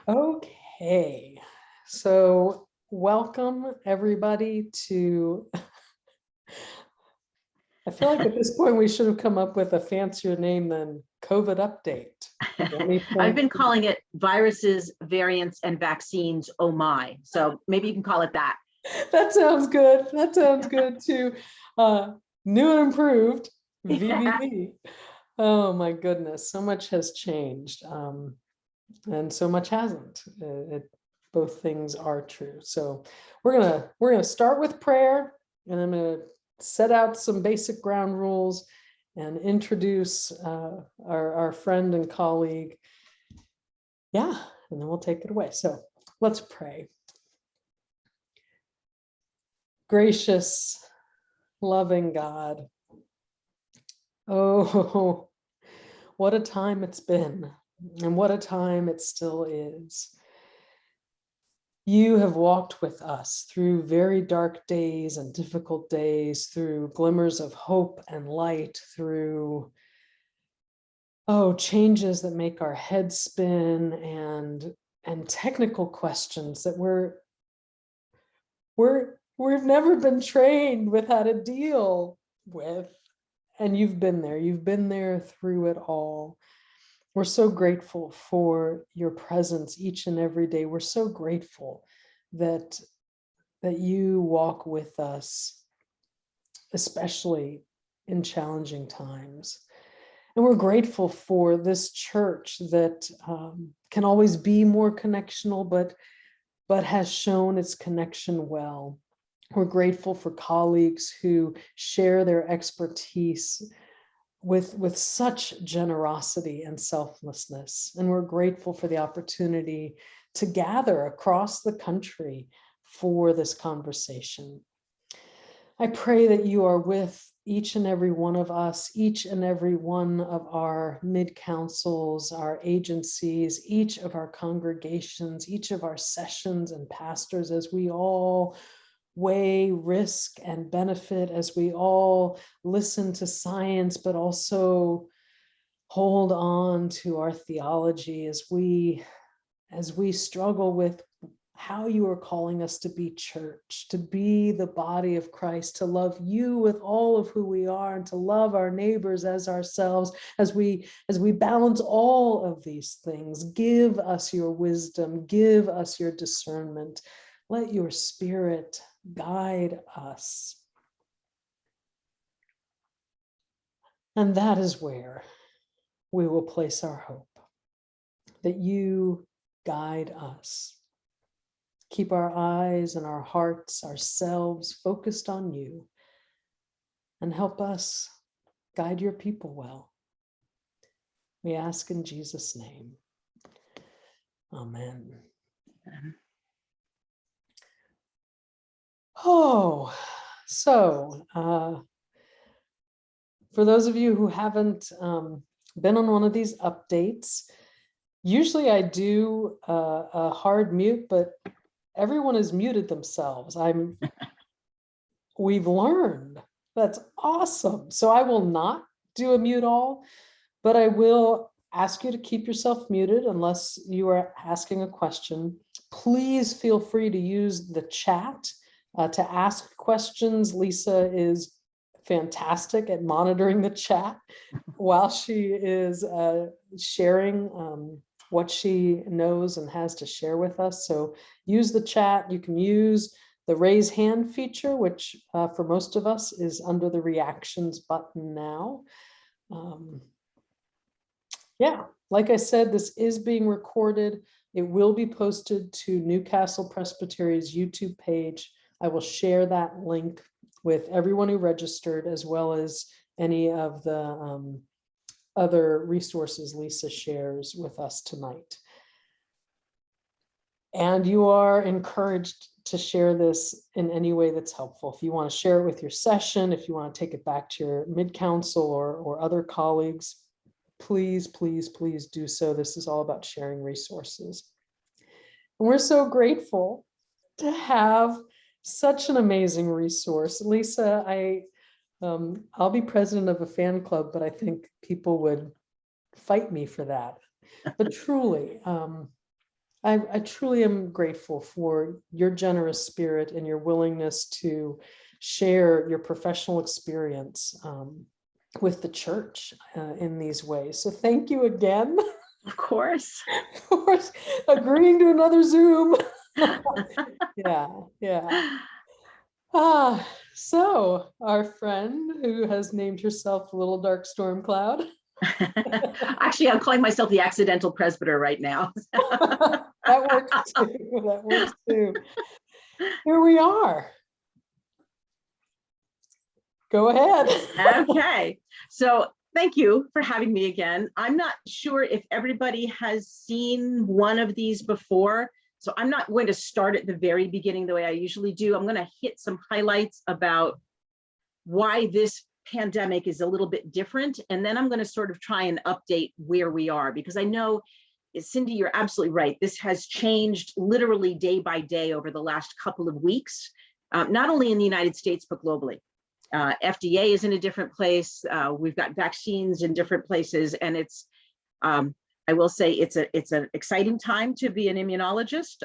Okay, so welcome everybody to, I feel like at this point we should have come up with a fancier name than COVID update. I've been calling it viruses, variants, and vaccines. Oh my. So maybe you can call it that. That sounds good. That sounds good too. New and improved, VVV. Oh my goodness, so much has changed. And so much hasn't. Both things are true. So we're gonna start with prayer, and I'm gonna set out some basic ground rules and introduce our friend and colleague. Yeah, and then we'll take it away. So let's pray. Gracious, loving God. Oh, what a time it's been, and what a time it still is. You have walked with us through very dark days and difficult days, through glimmers of hope and light, through changes that make our heads spin, and technical questions that we've never been trained with how to deal with. And you've been there through it all. We're so grateful for your presence each and every day. We're so grateful that you walk with us, especially in challenging times. And we're grateful for this church that can always be more connectional, but has shown its connection well. We're grateful for colleagues who share their expertise with such generosity and selflessness. And we're grateful for the opportunity to gather across the country for this conversation. I pray that you are with each and every one of us, each and every one of our mid-councils, our agencies, each of our congregations, each of our sessions and pastors, as we all weigh risk and benefit, as we all listen to science, but also hold on to our theology, as we struggle with how you are calling us to be church, to be the body of Christ, to love you with all of who we are, and to love our neighbors as ourselves. As we balance all of these things, give us your wisdom, give us your discernment. Let your Spirit guide us. And that is where we will place our hope, that you guide us. Keep our eyes and our hearts, ourselves focused on you, and help us guide your people well. We ask in Jesus' name. Amen. Oh, so for those of you who haven't been on one of these updates, usually I do a hard mute, but everyone has muted themselves. We've learned. That's awesome. So I will not do a mute all, but I will ask you to keep yourself muted unless you are asking a question. Please feel free to use the chat to ask questions. Lisa is fantastic at monitoring the chat while she is sharing what she knows and has to share with us. So use the chat. You can use the raise hand feature, which for most of us is under the reactions button now. Yeah, like I said, this is being recorded. It will be posted to Newcastle Presbytery's YouTube page. I will share that link with everyone who registered, as well as any of the other resources Lisa shares with us tonight. And you are encouraged to share this in any way that's helpful. If you want to share it with your session, if you want to take it back to your mid-council or other colleagues, please, please, please do so. This is all about sharing resources. And we're so grateful to have such an amazing resource. Lisa, I'll be president of a fan club, but I think people would fight me for that. But truly, I truly am grateful for your generous spirit and your willingness to share your professional experience with the church in these ways. So thank you again. Of course. For agreeing to another Zoom. Yeah, yeah. So our friend who has named herself Little Dark Storm Cloud. Actually, I'm calling myself the accidental presbyter right now. That works too. That works too. Here we are. Go ahead. Okay. So thank you for having me again. I'm not sure if everybody has seen one of these before, so I'm not going to start at the very beginning the way I usually do. I'm going to hit some highlights about why this pandemic is a little bit different, and then I'm going to sort of try and update where we are, because I know, Cindy, you're absolutely right. This has changed literally day by day over the last couple of weeks, not only in the United States, but globally. FDA is in a different place. We've got vaccines in different places, and it's, I will say, it's an exciting time to be an immunologist.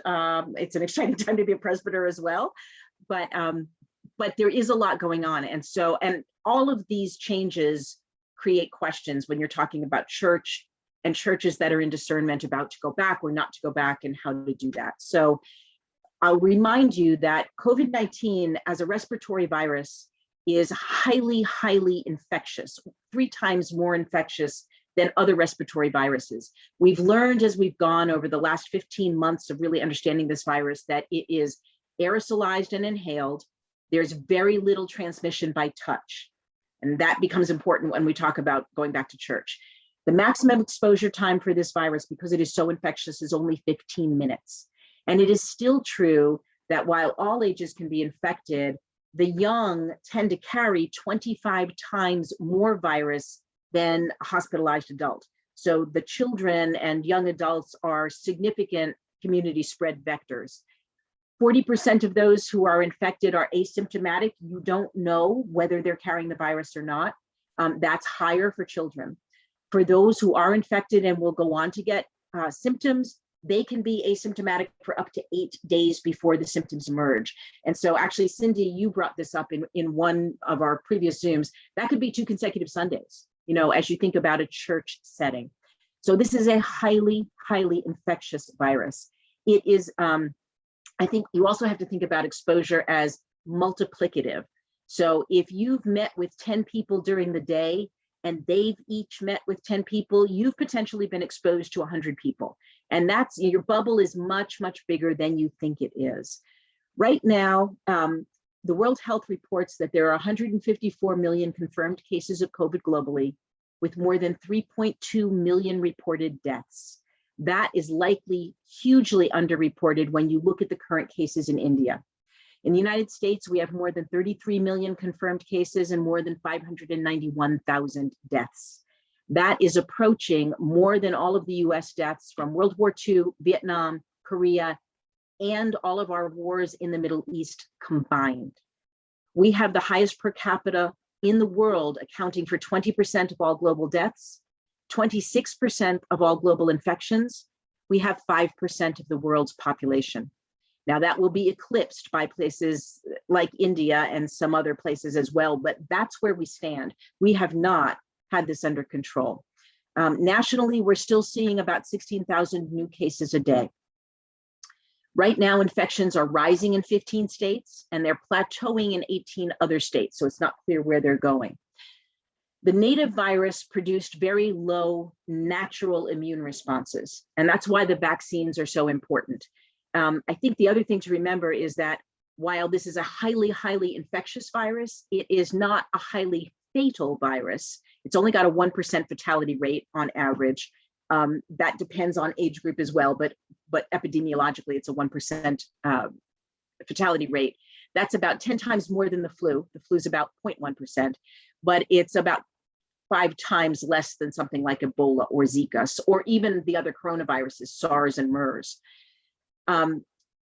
It's an exciting time to be a presbyter as well, but there is a lot going on, and all of these changes create questions when you're talking about church and churches that are in discernment about to go back or not to go back, and how to do that. So I'll remind you that COVID-19 as a respiratory virus is highly, highly infectious, 3 times more infectious than other respiratory viruses. We've learned as we've gone over the last 15 months of really understanding this virus that it is aerosolized and inhaled. There's very little transmission by touch. And that becomes important when we talk about going back to church. The maximum exposure time for this virus, because it is so infectious, is only 15 minutes. And it is still true that while all ages can be infected, the young tend to carry 25 times more virus than a hospitalized adult. So the children and young adults are significant community spread vectors. 40% of those who are infected are asymptomatic. You don't know whether they're carrying the virus or not. That's higher for children. For those who are infected and will go on to get symptoms, they can be asymptomatic for up to 8 days before the symptoms emerge. And so actually, Cindy, you brought this up in one of our previous Zooms. That could be 2 consecutive Sundays, you know, as you think about a church setting. So this is a highly, highly infectious virus. It is, I think you also have to think about exposure as multiplicative. So if you've met with 10 people during the day, and they've each met with 10 people, you've potentially been exposed to 100 people. And that's, your bubble is much, much bigger than you think it is. Right now, the World Health reports that there are 154 million confirmed cases of COVID globally, with more than 3.2 million reported deaths. That is likely hugely underreported when you look at the current cases in India. In the United States, we have more than 33 million confirmed cases and more than 591,000 deaths. That is approaching more than all of the US deaths from World War II, Vietnam, Korea, and all of our wars in the Middle East combined. We have the highest per capita in the world, accounting for 20% of all global deaths, 26% of all global infections. We have 5% of the world's population. Now that will be eclipsed by places like India and some other places as well, but that's where we stand. We have not had this under control. Nationally, we're still seeing about 16,000 new cases a day. Right now, infections are rising in 15 states and they're plateauing in 18 other states, so it's not clear where they're going. The native virus produced very low natural immune responses, and that's why the vaccines are so important. I think the other thing to remember is that while this is a highly, highly infectious virus, it is not a highly fatal virus. It's only got a 1% fatality rate on average. That depends on age group as well, but epidemiologically, it's a 1% fatality rate. That's about 10 times more than the flu. The flu is about 0.1%, but it's about 5 times less than something like Ebola or Zika, or even the other coronaviruses, SARS and MERS.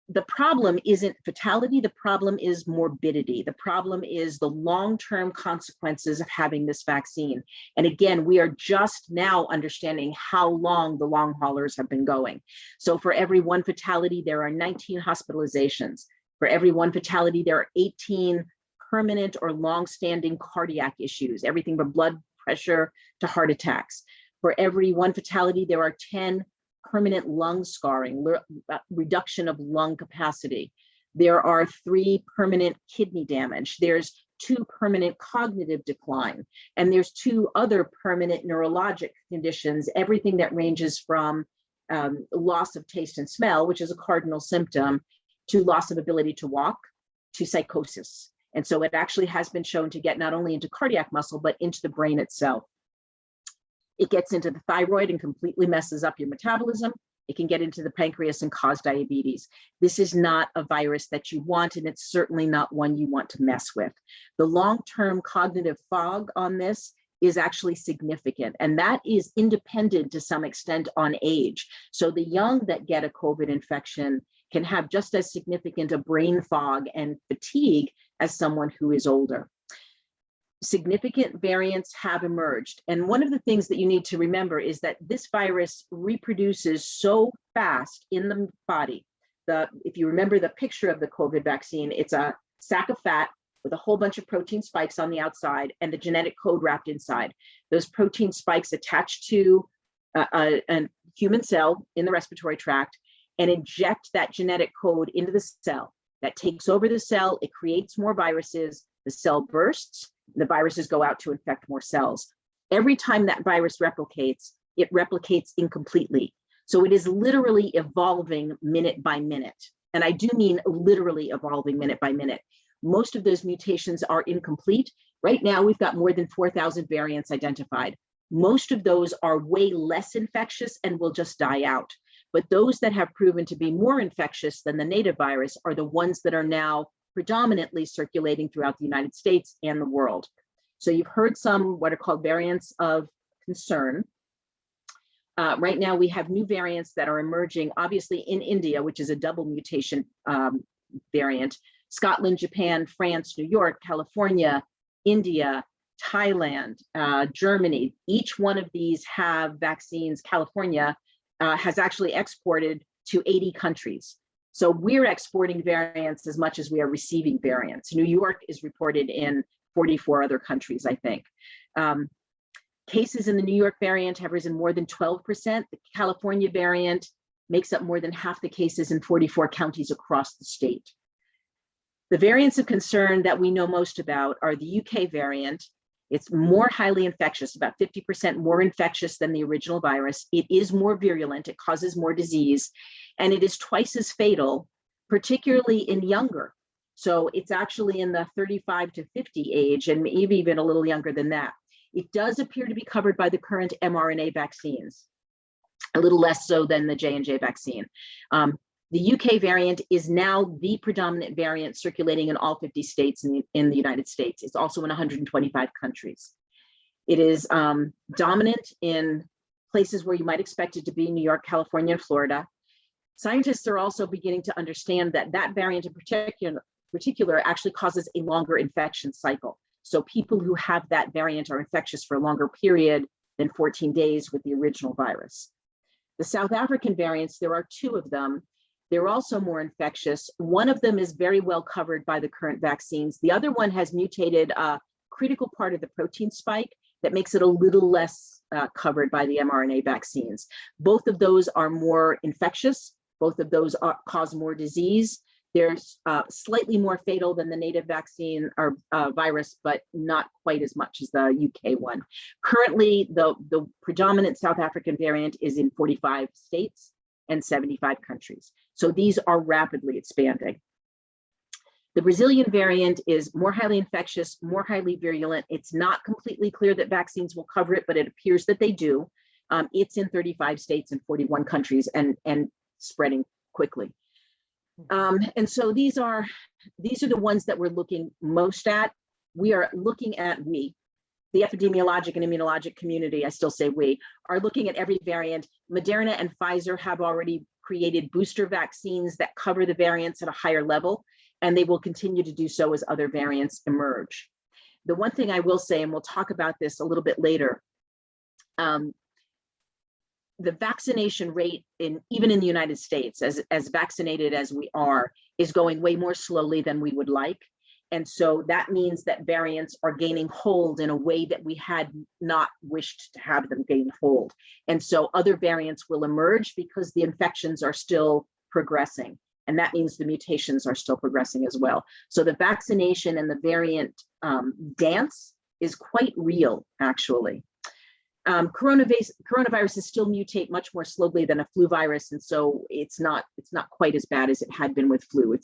the problem isn't fatality, the problem is morbidity. The problem is the long-term consequences of having this vaccine. And again, we are just now understanding how long the long haulers have been going. So for every one fatality, there are 19 hospitalizations. For every one fatality, there are 18 permanent or long-standing cardiac issues, everything from blood pressure to heart attacks. For every one fatality, there are 10 permanent lung scarring, reduction of lung capacity. There are 3 permanent kidney damage. There's 2 permanent cognitive decline. And there's 2 other permanent neurologic conditions, everything that ranges from loss of taste and smell, which is a cardinal symptom, to loss of ability to walk, to psychosis. And so it actually has been shown to get not only into cardiac muscle, but into the brain itself. It gets into the thyroid and completely messes up your metabolism. It can get into the pancreas and cause diabetes. This is not a virus that you want, and it's certainly not one you want to mess with. The long-term cognitive fog on this is actually significant, and that is independent to some extent on age. So the young that get a COVID infection can have just as significant a brain fog and fatigue as someone who is older. Significant variants have emerged. And one of the things that you need to remember is that this virus reproduces so fast in the body. If you remember the picture of the COVID vaccine, it's a sack of fat with a whole bunch of protein spikes on the outside and the genetic code wrapped inside. Those protein spikes attach to a human cell in the respiratory tract and inject that genetic code into the cell. That takes over the cell, it creates more viruses, the cell bursts, the viruses go out to infect more cells. Every time that virus replicates, it replicates incompletely. So it is literally evolving minute by minute. And I do mean literally evolving minute by minute. Most of those mutations are incomplete. Right now, we've got more than 4,000 variants identified. Most of those are way less infectious and will just die out. But those that have proven to be more infectious than the native virus are the ones that are now predominantly circulating throughout the United States and the world. So you've heard some what are called variants of concern. Right now, we have new variants that are emerging, obviously in India, which is a double mutation variant, Scotland, Japan, France, New York, California, India, Thailand, Germany. Each one of these have vaccines. California has actually exported to 80 countries. So we're exporting variants as much as we are receiving variants. New York is reported in 44 other countries, I think. Cases in the New York variant have risen more than 12%. The California variant makes up more than half the cases in 44 counties across the state. The variants of concern that we know most about are the UK variant. It's more highly infectious, about 50% more infectious than the original virus. It is more virulent, it causes more disease, and it is twice as fatal, particularly in younger. So it's actually in the 35 to 50 age, and maybe even a little younger than that. It does appear to be covered by the current mRNA vaccines, a little less so than the J&J vaccine. The UK variant is now the predominant variant circulating in all 50 states in the United States. It's also in 125 countries. It is dominant in places where you might expect it to be, New York, California, and Florida. Scientists are also beginning to understand that that variant in particular actually causes a longer infection cycle. So people who have that variant are infectious for a longer period than 14 days with the original virus. The South African variants, there are 2 of them. They're also more infectious. One of them is very well covered by the current vaccines. The other one has mutated a critical part of the protein spike that makes it a little less covered by the mRNA vaccines. Both of those are more infectious. Both of those cause more disease. They're slightly more fatal than the native vaccine or virus, but not quite as much as the UK one. Currently, the predominant South African variant is in 45 states and 75 countries. So these are rapidly expanding. The Brazilian variant is more highly infectious, more highly virulent. It's not completely clear that vaccines will cover it, but it appears that they do. It's in 35 states and 41 countries and spreading quickly. And so these are the ones that we're looking most at. We are looking at, the epidemiologic and immunologic community, I still say we, are looking at every variant. Moderna and Pfizer have already created booster vaccines that cover the variants at a higher level, and they will continue to do so as other variants emerge. The one thing I will say, and we'll talk about this a little bit later, the vaccination rate even in the United States, as vaccinated as we are, is going way more slowly than we would like. And so that means that variants are gaining hold in a way that we had not wished to have them gain hold. And so other variants will emerge because the infections are still progressing. And that means the mutations are still progressing as well. So the vaccination and the variant dance is quite real, actually. Coronaviruses still mutate much more slowly than a flu virus. And so it's not quite as bad as it had been with flu.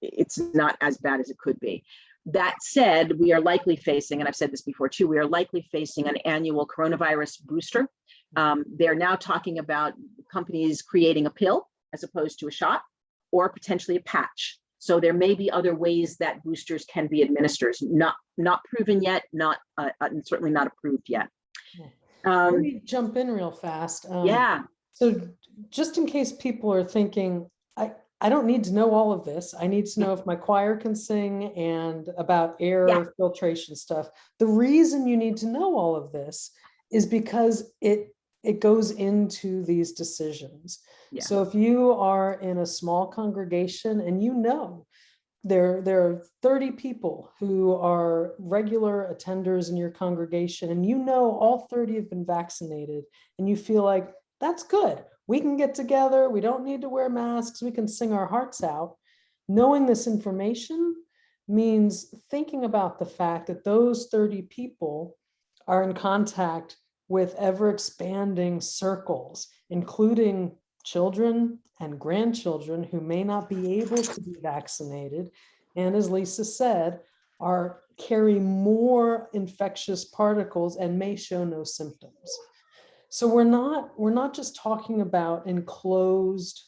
It's not as bad as it could be. That said, we are likely facing, and I've said this before too, we are likely facing an annual coronavirus booster. They're now talking about companies creating a pill as opposed to a shot, or potentially a patch. So there may be other ways that boosters can be administered. Not proven yet, and certainly not approved yet. Let me jump in real fast. Yeah. So just in case people are thinking, I don't need to know all of this. I need to know if my choir can sing and about air filtration stuff. The reason you need to know all of this is because it goes into these decisions. Yeah. So if you are in a small congregation and you know there are 30 people who are regular attenders in your congregation, and you know all 30 have been vaccinated, and you feel like that's good. We can get together. We don't need to wear masks. We can sing our hearts out. Knowing this information means thinking about the fact that those 30 people are in contact with ever expanding circles, including children and grandchildren who may not be able to be vaccinated. And as Lisa said, carry more infectious particles and may show no symptoms. So we're not just talking about enclosed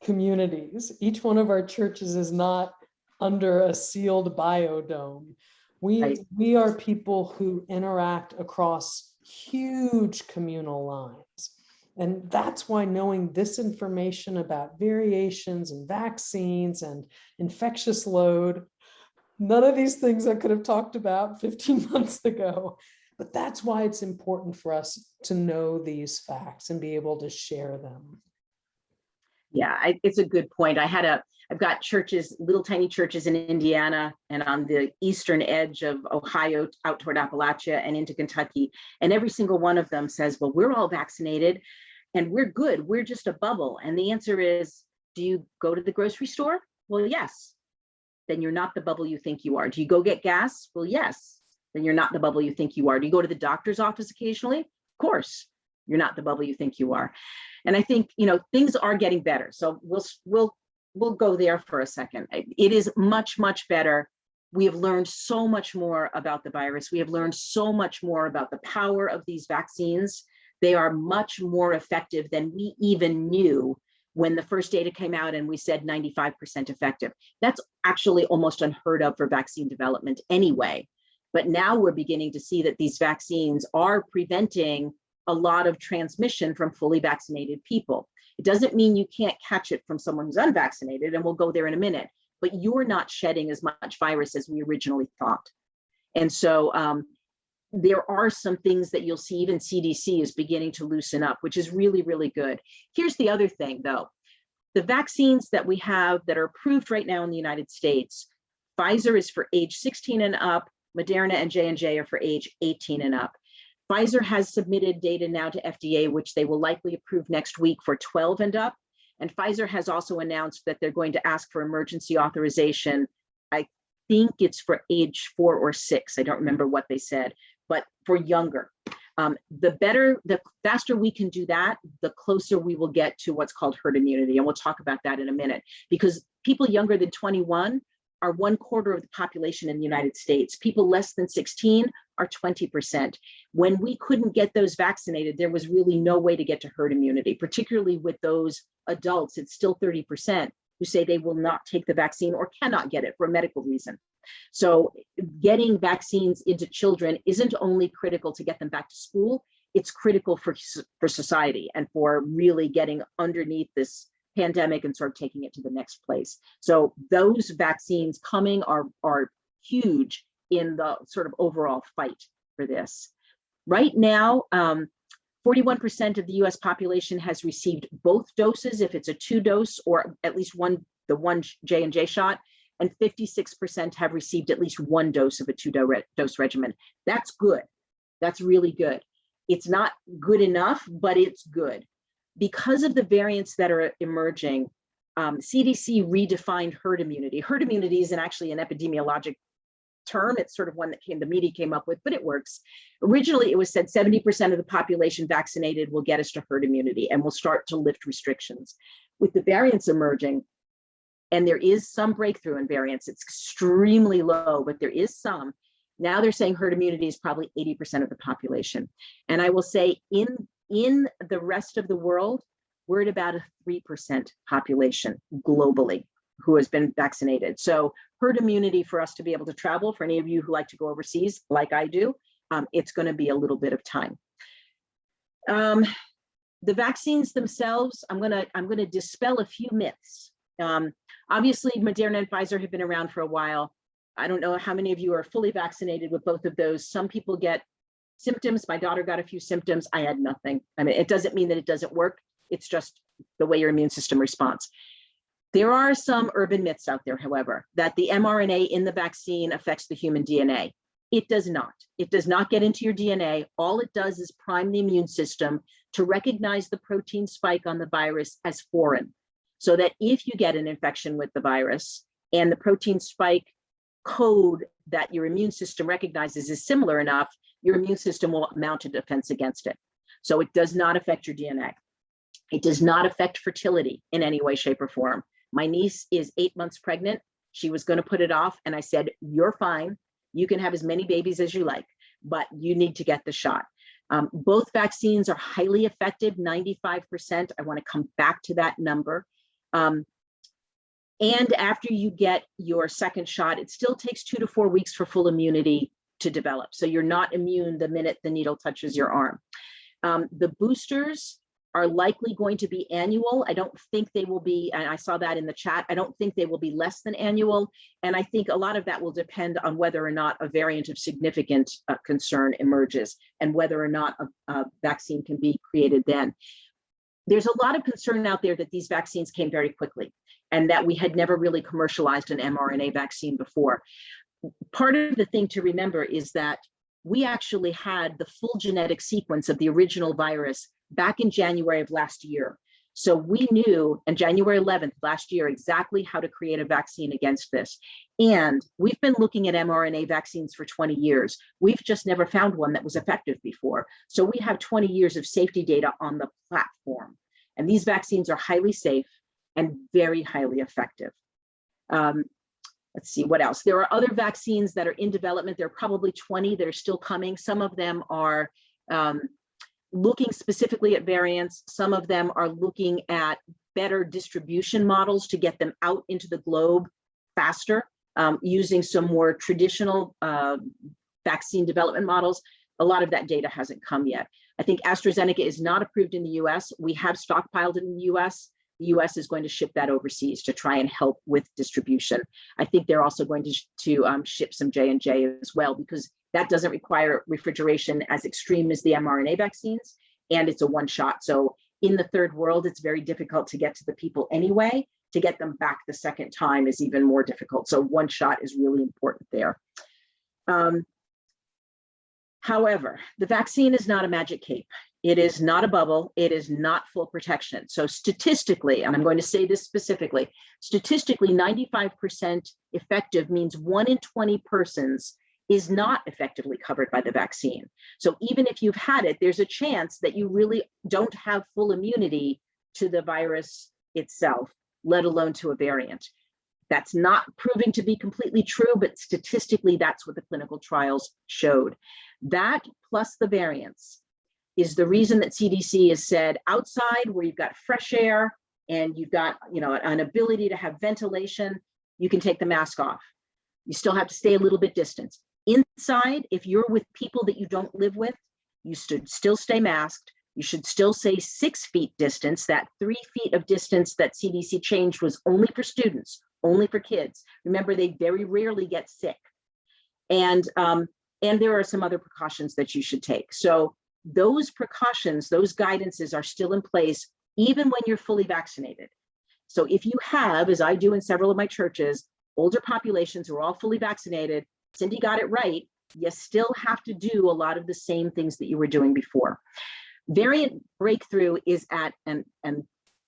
communities. Each one of our churches is not under a sealed biodome. We are people who interact across huge communal lines. And that's why knowing this information about variations and vaccines and infectious load, none of these things I could have talked about 15 months ago. But that's why it's important for us to know these facts and be able to share them. Yeah, it's a good point. I've got churches, little tiny churches in Indiana and on the eastern edge of Ohio out toward Appalachia and into Kentucky. And every single one of them says, well, we're all vaccinated and we're good. We're just a bubble. And the answer is, do you go to the grocery store? Well, yes. Then you're not the bubble you think you are. Do you go get gas? Well, yes. Then you're not the bubble you think you are. Do you go to the doctor's office occasionally? Of course, you're not the bubble you think you are. And I think, things are getting better. So we'll go there for a second. It is much, much better. We have learned so much more about the virus. We have learned so much more about the power of these vaccines. They are much more effective than we even knew when the first data came out and we said 95% effective. That's actually almost unheard of for vaccine development anyway. But now we're beginning to see that these vaccines are preventing a lot of transmission from fully vaccinated people. It doesn't mean you can't catch it from someone who's unvaccinated, and we'll go there in a minute, but you're not shedding as much virus as we originally thought. And so there are some things that you'll see, even CDC is beginning to loosen up, which is really, really good. Here's the other thing though. The vaccines that we have that are approved right now in the United States, Pfizer is for age 16 and up, Moderna and J&J are for age 18 and up. Pfizer has submitted data now to FDA, which they will likely approve next week for 12 and up. And Pfizer has also announced that they're going to ask for emergency authorization. I think it's for age 4 or 6. I don't remember what they said, but for younger. The faster we can do that, the closer we will get to what's called herd immunity. And we'll talk about that in a minute, because people younger than 21 are 1/4 of the population in the United States. People less than 16 are 20%. When we couldn't get those vaccinated, there was really no way to get to herd immunity, particularly with those adults. It's still 30% who say they will not take the vaccine or cannot get it for a medical reason. So getting vaccines into children isn't only critical to get them back to school, it's critical for society and for really getting underneath this pandemic and sort of taking it to the next place. So those vaccines coming are huge in the sort of overall fight for this. Right now, 41% of the US population has received both doses, if it's a 2-dose or at least the one J&J shot, and 56% have received at least 1 dose of a 2-dose regimen. That's good. That's really good. It's not good enough, but it's good. Because of the variants that are emerging, CDC redefined herd immunity. Herd immunity is actually an epidemiologic term. It's sort of one that the media came up with, but it works. Originally, it was said 70% of the population vaccinated will get us to herd immunity and we'll start to lift restrictions. With the variants emerging, and there is some breakthrough in variants, it's extremely low, but there is some. Now they're saying herd immunity is probably 80% of the population. And I will say in the rest of the world, we're at about a 3% population globally who has been vaccinated. So herd immunity for us to be able to travel, for any of you who like to go overseas, like I do, it's going to be a little bit of time. The vaccines themselves, I'm going to dispel a few myths. Obviously, Moderna and Pfizer have been around for a while. I don't know how many of you are fully vaccinated with both of those. Some people get symptoms. My daughter got a few symptoms. I had nothing. I mean, it doesn't mean that it doesn't work. It's just the way your immune system responds. There are some urban myths out there, however, that the mRNA in the vaccine affects the human DNA. It does not. It does not get into your DNA. All it does is prime the immune system to recognize the protein spike on the virus as foreign, so that if you get an infection with the virus and the protein spike code that your immune system recognizes is similar enough, your immune system will mount a defense against it. So it does not affect your DNA. It does not affect fertility in any way, shape, or form. My niece is 8 months pregnant. She was going to put it off, and I said, you're fine. You can have as many babies as you like, but you need to get the shot. Both vaccines are highly effective, 95%. I want to come back to that number. And after you get your second shot, it still takes 2 to 4 weeks for full immunity to develop. So you're not immune the minute the needle touches your arm. The boosters are likely going to be annual. I don't think they will be, and I saw that in the chat, I don't think they will be less than annual. And I think a lot of that will depend on whether or not a variant of significant concern emerges and whether or not a vaccine can be created then. There's a lot of concern out there that these vaccines came very quickly and that we had never really commercialized an mRNA vaccine before. Part of the thing to remember is that we actually had the full genetic sequence of the original virus back in January of last year. So we knew on January 11th last year exactly how to create a vaccine against this. And we've been looking at mRNA vaccines for 20 years. We've just never found one that was effective before. So we have 20 years of safety data on the platform. And these vaccines are highly safe and very highly effective. Let's see what else. There are other vaccines that are in development. There are probably 20 that are still coming. Some of them are looking specifically at variants. Some of them are looking at better distribution models to get them out into the globe faster, using some more traditional vaccine development models. A lot of that data hasn't come yet. I think AstraZeneca is not approved in the US. We have stockpiled it in the US. The US is going to ship that overseas to try and help with distribution. I think they're also going to ship some J&J as well, because that doesn't require refrigeration as extreme as the mRNA vaccines, and it's a one shot. So in the third world, it's very difficult to get to the people anyway. To get them back the second time is even more difficult. So one shot is really important there. However, the vaccine is not a magic cape. It is not a bubble. It is not full protection. So statistically, and I'm going to say this specifically, statistically 95% effective means 1 in 20 persons is not effectively covered by the vaccine. So even if you've had it, there's a chance that you really don't have full immunity to the virus itself, let alone to a variant. That's not proving to be completely true, but statistically, that's what the clinical trials showed. That plus the variants is the reason that CDC has said outside where you've got fresh air and you've got, an ability to have ventilation, you can take the mask off. You still have to stay a little bit distant. Inside, if you're with people that you don't live with, You should still stay masked. You should still say 6 feet distance. That 3 feet of distance that CDC changed was only for students, only for kids. Remember, they very rarely get sick. And there are some other precautions that you should take. So those precautions, those guidances are still in place, even when you're fully vaccinated. So if you have, as I do in several of my churches, older populations who are all fully vaccinated, Cindy got it right, you still have to do a lot of the same things that you were doing before. Variant breakthrough is at, and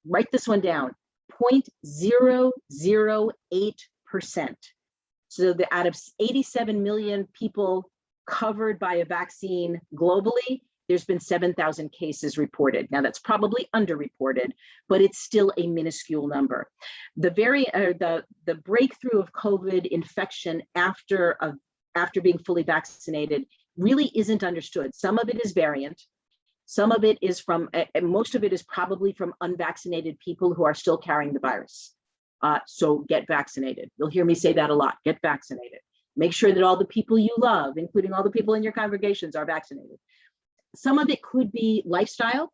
write this one down, 0.008%. So out of 87 million people covered by a vaccine globally, there's been 7,000 cases reported. Now that's probably underreported, but it's still a minuscule number. The breakthrough of COVID infection after being fully vaccinated really isn't understood. Some of it is variant. Some of it is from, most of it is probably from unvaccinated people who are still carrying the virus. So get vaccinated. You'll hear me say that a lot. Get vaccinated. Make sure that all the people you love, including all the people in your congregations, are vaccinated. Some of it could be lifestyle.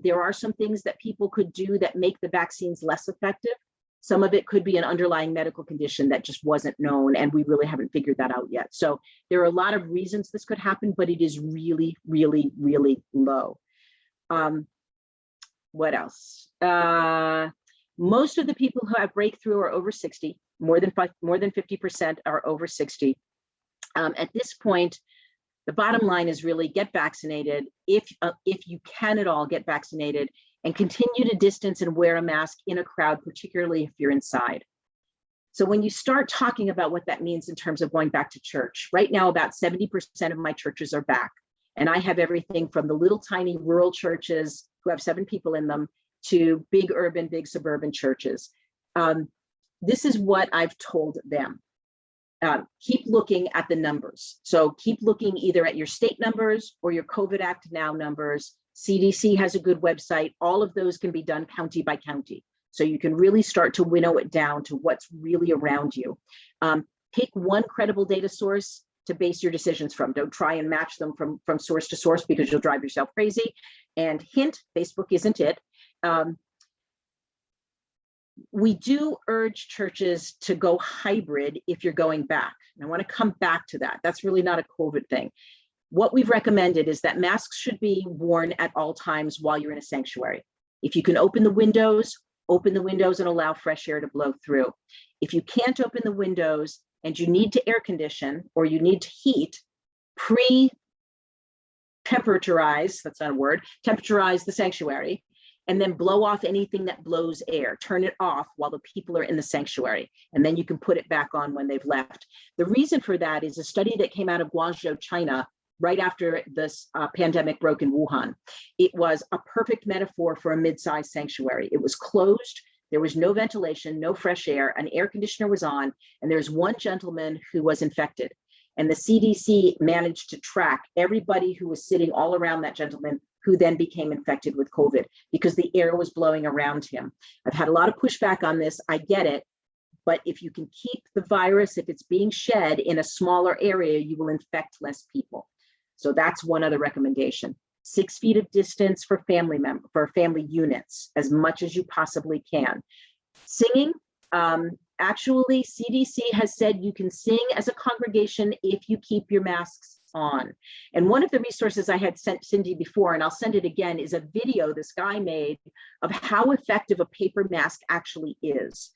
There are some things that people could do that make the vaccines less effective. Some of it could be an underlying medical condition that just wasn't known, and we really haven't figured that out yet. So there are a lot of reasons this could happen, but it is really, really, really low. What else? Most of the people who have breakthrough are over 60. More than 50% are over 60. At this point, the bottom line is really get vaccinated. If you can at all, get vaccinated and continue to distance and wear a mask in a crowd, particularly if you're inside. So when you start talking about what that means in terms of going back to church, right now about 70% of my churches are back. And I have everything from the little tiny rural churches who have 7 people in them to big urban, big suburban churches. This is what I've told them. Keep looking at the numbers. So keep looking either at your state numbers or your COVID Act Now numbers. CDC has a good website. All of those can be done county by county. So you can really start to winnow it down to what's really around you. Pick one credible data source to base your decisions from. Don't try and match them from source to source because you'll drive yourself crazy. And hint, Facebook isn't it. We do urge churches to go hybrid if you're going back. And I want to come back to that. That's really not a COVID thing. What we've recommended is that masks should be worn at all times while you're in a sanctuary. If you can open the windows and allow fresh air to blow through. If you can't open the windows and you need to air condition or you need to heat, temperature-ize the sanctuary, and then blow off anything that blows air. Turn it off while the people are in the sanctuary, and then you can put it back on when they've left. The reason for that is a study that came out of Guangzhou, China, right after this pandemic broke in Wuhan. It was a perfect metaphor for a mid-sized sanctuary. It was closed, there was no ventilation, no fresh air, an air conditioner was on, and there's one gentleman who was infected. And the CDC managed to track everybody who was sitting all around that gentleman who then became infected with COVID because the air was blowing around him. I've had a lot of pushback on this, I get it, but if you can keep the virus, if it's being shed in a smaller area, you will infect less people. So that's one other recommendation. 6 feet of distance for family units, as much as you possibly can. Singing, actually, CDC has said you can sing as a congregation if you keep your masks on. And one of the resources I had sent Cindy before, and I'll send it again, is a video this guy made of how effective a paper mask actually is.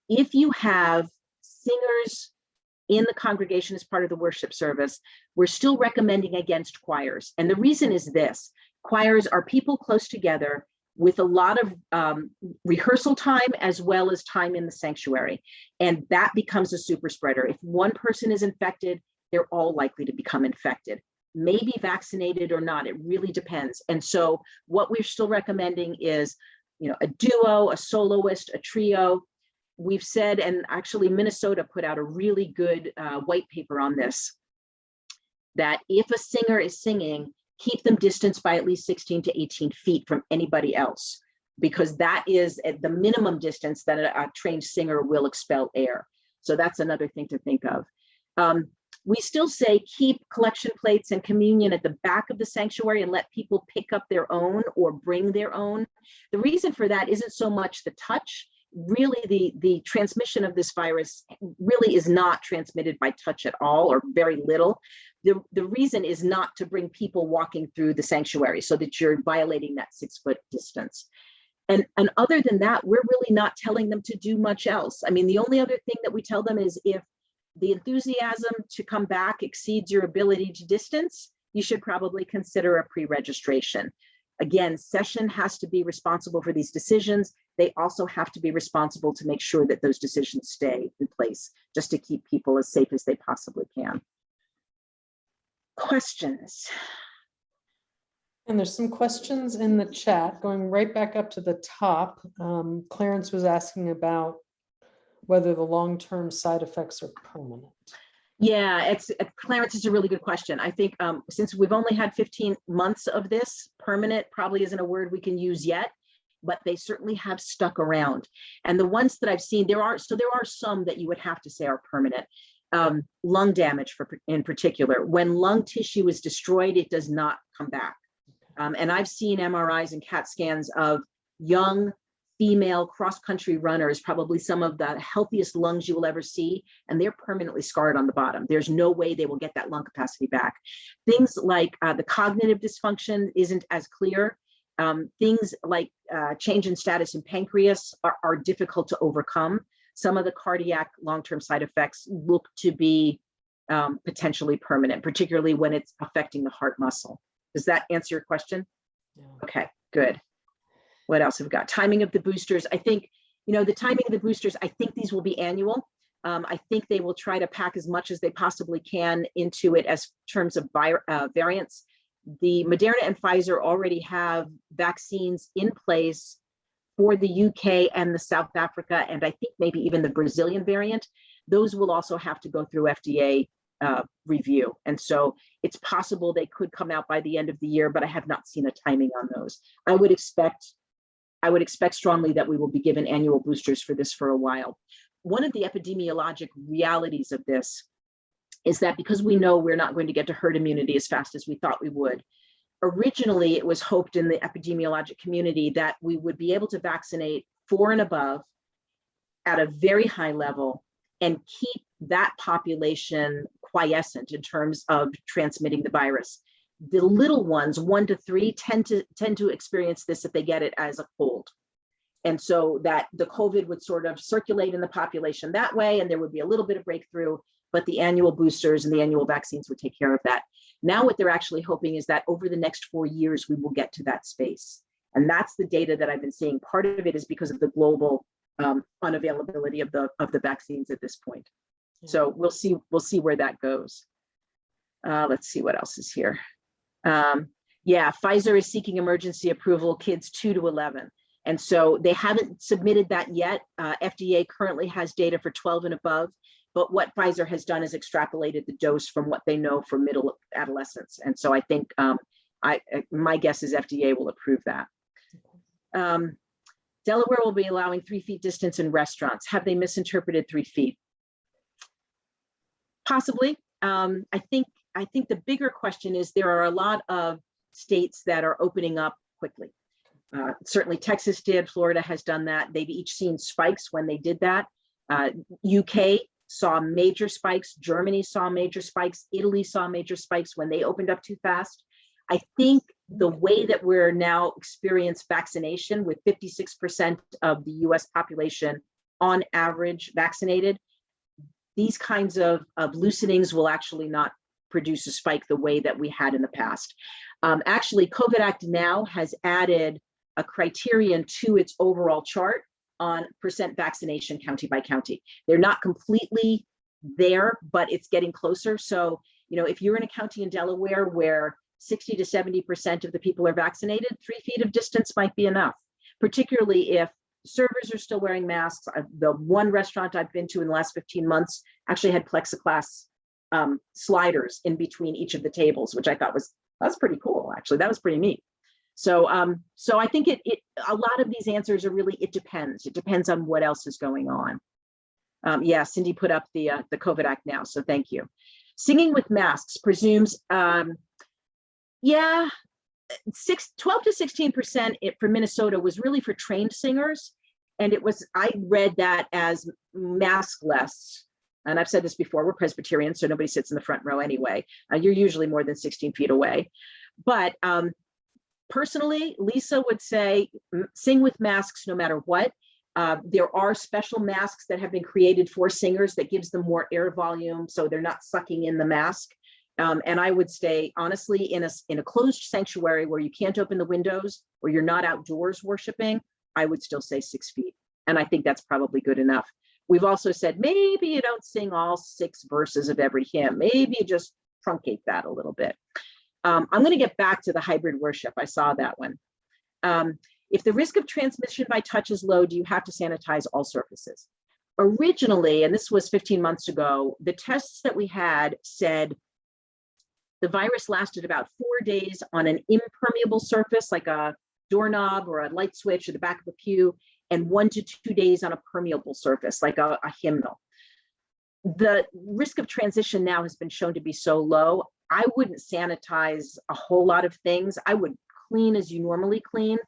If you have singers in the congregation as part of the worship service, we're still recommending against choirs. And the reason is this: choirs are people close together with a lot of rehearsal time as well as time in the sanctuary. And that becomes a super spreader. If one person is infected, they're all likely to become infected. Maybe vaccinated or not, it really depends. And so what we're still recommending is, a duo, a soloist, a trio. We've said, and actually Minnesota put out a really good white paper on this, that if a singer is singing, keep them distanced by at least 16 to 18 feet from anybody else, because that is at the minimum distance that a trained singer will expel air. So that's another thing to think of. We still say keep collection plates and communion at the back of the sanctuary and let people pick up their own or bring their own. The reason for that isn't so much the touch. Really, the transmission of this virus really is not transmitted by touch at all, or very little. The reason is not to bring people walking through the sanctuary so that you're violating that 6-foot distance. And other than that, we're really not telling them to do much else. I mean, the only other thing that we tell them is if the enthusiasm to come back exceeds your ability to distance, you should probably consider a pre-registration. Again, session has to be responsible for these decisions. They also have to be responsible to make sure that those decisions stay in place, just to keep people as safe as they possibly can. Questions? And there's some questions in the chat going right back up to the top. Clarence was asking about whether the long-term side effects are permanent. Yeah, Clarence, is a really good question. I think since we've only had 15 months of this, permanent probably isn't a word we can use yet, but they certainly have stuck around. And the ones that I've seen, there are some that you would have to say are permanent. Lung damage in particular. When lung tissue is destroyed, it does not come back. And I've seen MRIs and CAT scans of young female cross-country runners, probably some of the healthiest lungs you will ever see, and they're permanently scarred on the bottom. There's no way they will get that lung capacity back. Things like the cognitive dysfunction isn't as clear. Things like change in status in pancreas are difficult to overcome. Some of the cardiac long-term side effects look to be potentially permanent, particularly when it's affecting the heart muscle. Does that answer your question? Yeah. Okay, good. What else have we got? Timing of the boosters. I think, the timing of the boosters, I think these will be annual. I think they will try to pack as much as they possibly can into it as terms of variants. The Moderna and Pfizer already have vaccines in place for the UK and the South Africa, and I think maybe even the Brazilian variant. Those will also have to go through FDA review. And so it's possible they could come out by the end of the year, but I have not seen a timing on those. I would expect strongly that we will be given annual boosters for this for a while. One of the epidemiologic realities of this is that because we know we're not going to get to herd immunity as fast as we thought we would, originally it was hoped in the epidemiologic community that we would be able to vaccinate 4 and above at a very high level and keep that population quiescent in terms of transmitting the virus. The little ones, 1 to 3, tend to experience this if they get it as a cold. And so that the COVID would sort of circulate in the population that way, and there would be a little bit of breakthrough, but the annual boosters and the annual vaccines would take care of that. Now what they're actually hoping is that over the next 4 years, we will get to that space. And that's the data that I've been seeing. Part of it is because of the global unavailability of the vaccines at this point. Yeah. So we'll see where that goes. Let's see what else is here. Yeah, Pfizer is seeking emergency approval, kids 2 to 11. And so they haven't submitted that yet. FDA currently has data for 12 and above, but what Pfizer has done is extrapolated the dose from what they know for middle adolescents. And so I think my guess is FDA will approve that. Delaware will be allowing 3 feet distance in restaurants. Have they misinterpreted 3 feet? Possibly. I think the bigger question is there are a lot of states that are opening up quickly. Certainly Texas did, Florida has done that. They've each seen spikes when they did that. UK saw major spikes, Germany saw major spikes, Italy saw major spikes when they opened up too fast. I think the way that we're now experience vaccination with 56% of the US population on average vaccinated, these kinds of loosenings will actually not produce a spike the way that we had in the past. Actually, COVID Act now has added a criterion to its overall chart on percent vaccination county by county. They're not completely there, but it's getting closer. So, if you're in a county in Delaware where 60 to 70% of the people are vaccinated, 3 feet of distance might be enough, particularly if servers are still wearing masks. The one restaurant I've been to in the last 15 months actually had plexiglass sliders in between each of the tables, which I thought that's pretty cool. Actually, that was pretty neat. So I think a lot of these answers are really, it depends. It depends on what else is going on. Yeah, Cindy put up the COVID Act now, so thank you. Singing with masks presumes, yeah, 12 to 16% for Minnesota was really for trained singers. And it was, I read that as maskless. And I've said this before, we're Presbyterian, so nobody sits in the front row anyway. You're usually more than 16 feet away. But personally, Lisa would say, sing with masks no matter what. There are special masks that have been created for singers that gives them more air volume, so they're not sucking in the mask. And I would say, honestly, in a closed sanctuary where you can't open the windows or you're not outdoors worshiping, I would still say 6 feet. And I think that's probably good enough. We've also said, maybe you don't sing all 6 verses of every hymn. Maybe you just truncate that a little bit. I'm going to get back to the hybrid worship. I saw that one. If the risk of transmission by touch is low, do you have to sanitize all surfaces? Originally, and this was 15 months ago, the tests that we had said the virus lasted about 4 days on an impermeable surface, like a doorknob or a light switch or the back of a pew, and 1 to 2 days on a permeable surface, like a hymnal. The risk of transition now has been shown to be so low, I wouldn't sanitize a whole lot of things. I would clean as you normally clean.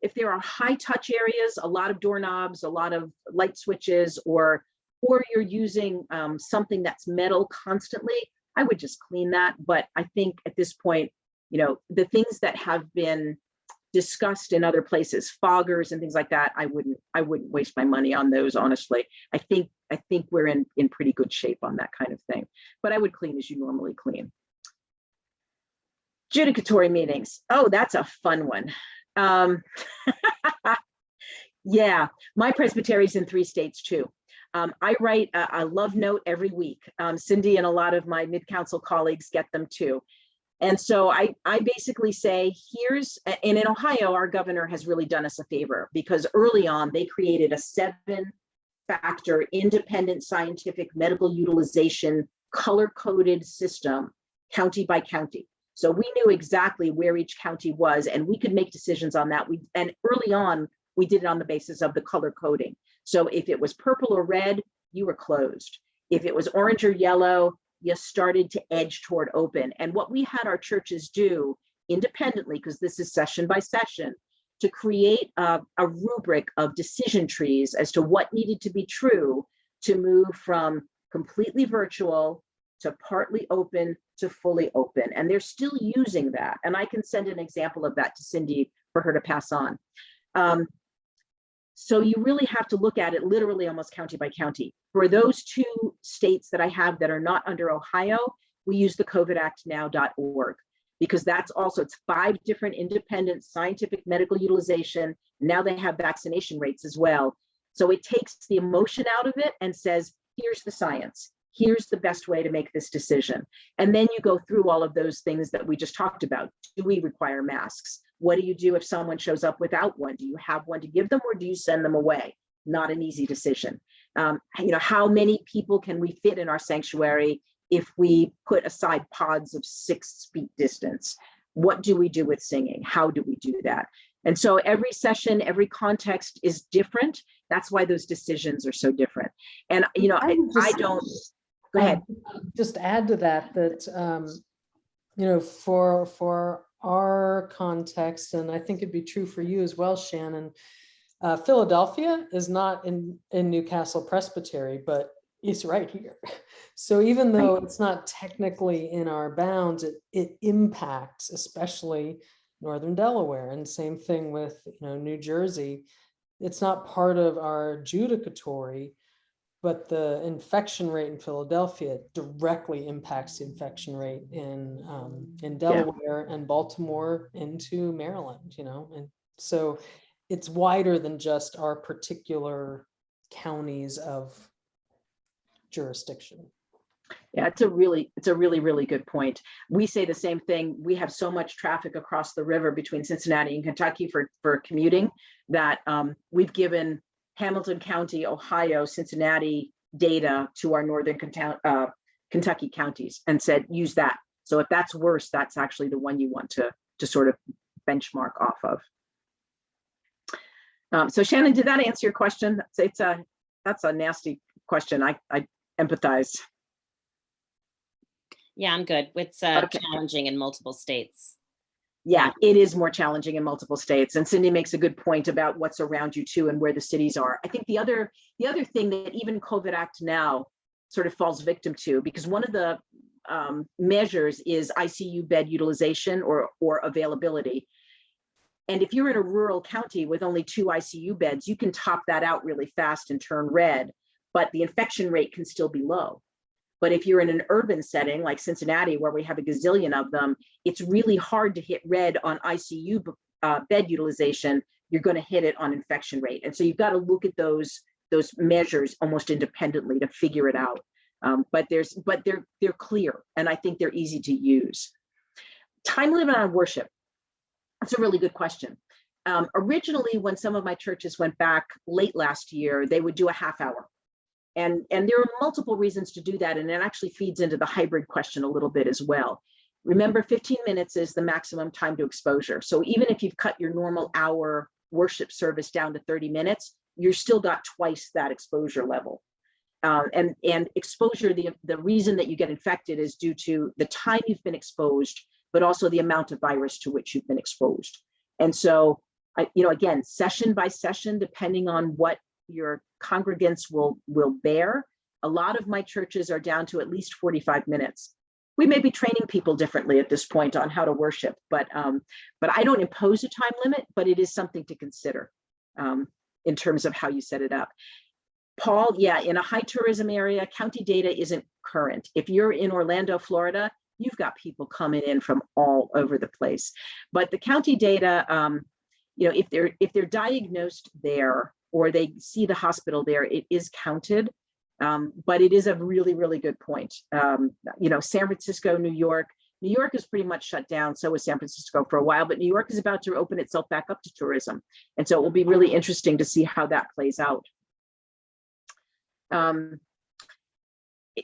If there are high touch areas, a lot of doorknobs, a lot of light switches, or you're using something that's metal constantly, I would just clean that. But I think at this point, the things that have been discussed in other places, foggers and things like that, I wouldn't waste my money on those, honestly. I think we're in pretty good shape on that kind of thing. But I would clean as you normally clean. Judicatory meetings. Oh, that's a fun one. Yeah, my presbytery is in 3 states too. I write a love note every week. Cindy and a lot of my mid-council colleagues get them too. And so I basically say, and in Ohio, our governor has really done us a favor, because early on, they created a 7-factor independent scientific medical utilization color-coded system, county by county. So we knew exactly where each county was, and we could make decisions on that. And early on, we did it on the basis of the color coding. So if it was purple or red, you were closed. If it was orange or yellow, you started to edge toward open. And what we had our churches do independently, because this is session by session, to create a rubric of decision trees as to what needed to be true to move from completely virtual to partly open to fully open. And they're still using that. And I can send an example of that to Cindy for her to pass on. So you really have to look at it literally almost county by county. For those 2 states that I have that are not under Ohio, we use the covidactnow.org, because that's also, it's 5 different independent scientific medical utilization. Now they have vaccination rates as well. So it takes the emotion out of it and says, here's the science. Here's the best way to make this decision. And then you go through all of those things that we just talked about. Do we require masks? What do you do if someone shows up without one? Do you have one to give them, or do you send them away? Not an easy decision. How many people can we fit in our sanctuary if we put aside pods of 6 feet distance? What do we do with singing? How do we do that? And so every session, every context is different. That's why those decisions are so different. And, I don't, go ahead. Just add to that, for our context, and I think it'd be true for you as well, Shannon, Philadelphia is not in Newcastle Presbytery, but it's right here. So even though it's not technically in our bounds, it impacts especially Northern Delaware, and same thing with New Jersey. It's not part of our judicatory, but the infection rate in Philadelphia directly impacts the infection rate in Delaware and Baltimore into Maryland, and so it's wider than just our particular counties of jurisdiction. Yeah, it's a really, really good point. We say the same thing. We have so much traffic across the river between Cincinnati and Kentucky for commuting that we've given Hamilton County, Ohio, Cincinnati data to our northern Kentucky counties and said, use that. So if that's worse, that's actually the one you want to sort of benchmark off of. So Shannon, did that answer your question? That's a nasty question. I empathize. Yeah, I'm good. It's Okay. challenging in multiple states. Yeah, it is more challenging in multiple states. And Cindy makes a good point about what's around you too and where the cities are. I think the other thing that even COVID Act now sort of falls victim to, because one of the measures is ICU bed utilization or availability. And if you're in a rural county with only 2 ICU beds, you can top that out really fast and turn red, but the infection rate can still be low. But if you're in an urban setting like Cincinnati, where we have a gazillion of them, it's really hard to hit red on ICU bed utilization. You're going to hit it on infection rate. And so you've got to look at those measures almost independently to figure it out. But they're clear, and I think they're easy to use. Time limit on worship. That's a really good question. Originally, when some of my churches went back late last year, they would do a half hour. And there are multiple reasons to do that. And it actually feeds into the hybrid question a little bit as well. Remember, 15 minutes is the maximum time to exposure. So even if you've cut your normal hour worship service down to 30 minutes, you're still got twice that exposure level. And exposure, the reason that you get infected is due to the time you've been exposed, but also the amount of virus to which you've been exposed. And so, again, session by session, depending on what your congregants will bear. A lot of my churches are down to at least 45 minutes. We may be training people differently at this point on how to worship, but I don't impose a time limit, but it is something to consider in terms of how you set it up. Paul, yeah, in a high tourism area, county data isn't current. If you're in Orlando, Florida, you've got people coming in from all over the place. But the county data, if they're diagnosed there, or they see the hospital there, it is counted. But it is a really, really good point. San Francisco, New York is pretty much shut down. So is San Francisco for a while, but New York is about to open itself back up to tourism. And so it will be really interesting to see how that plays out.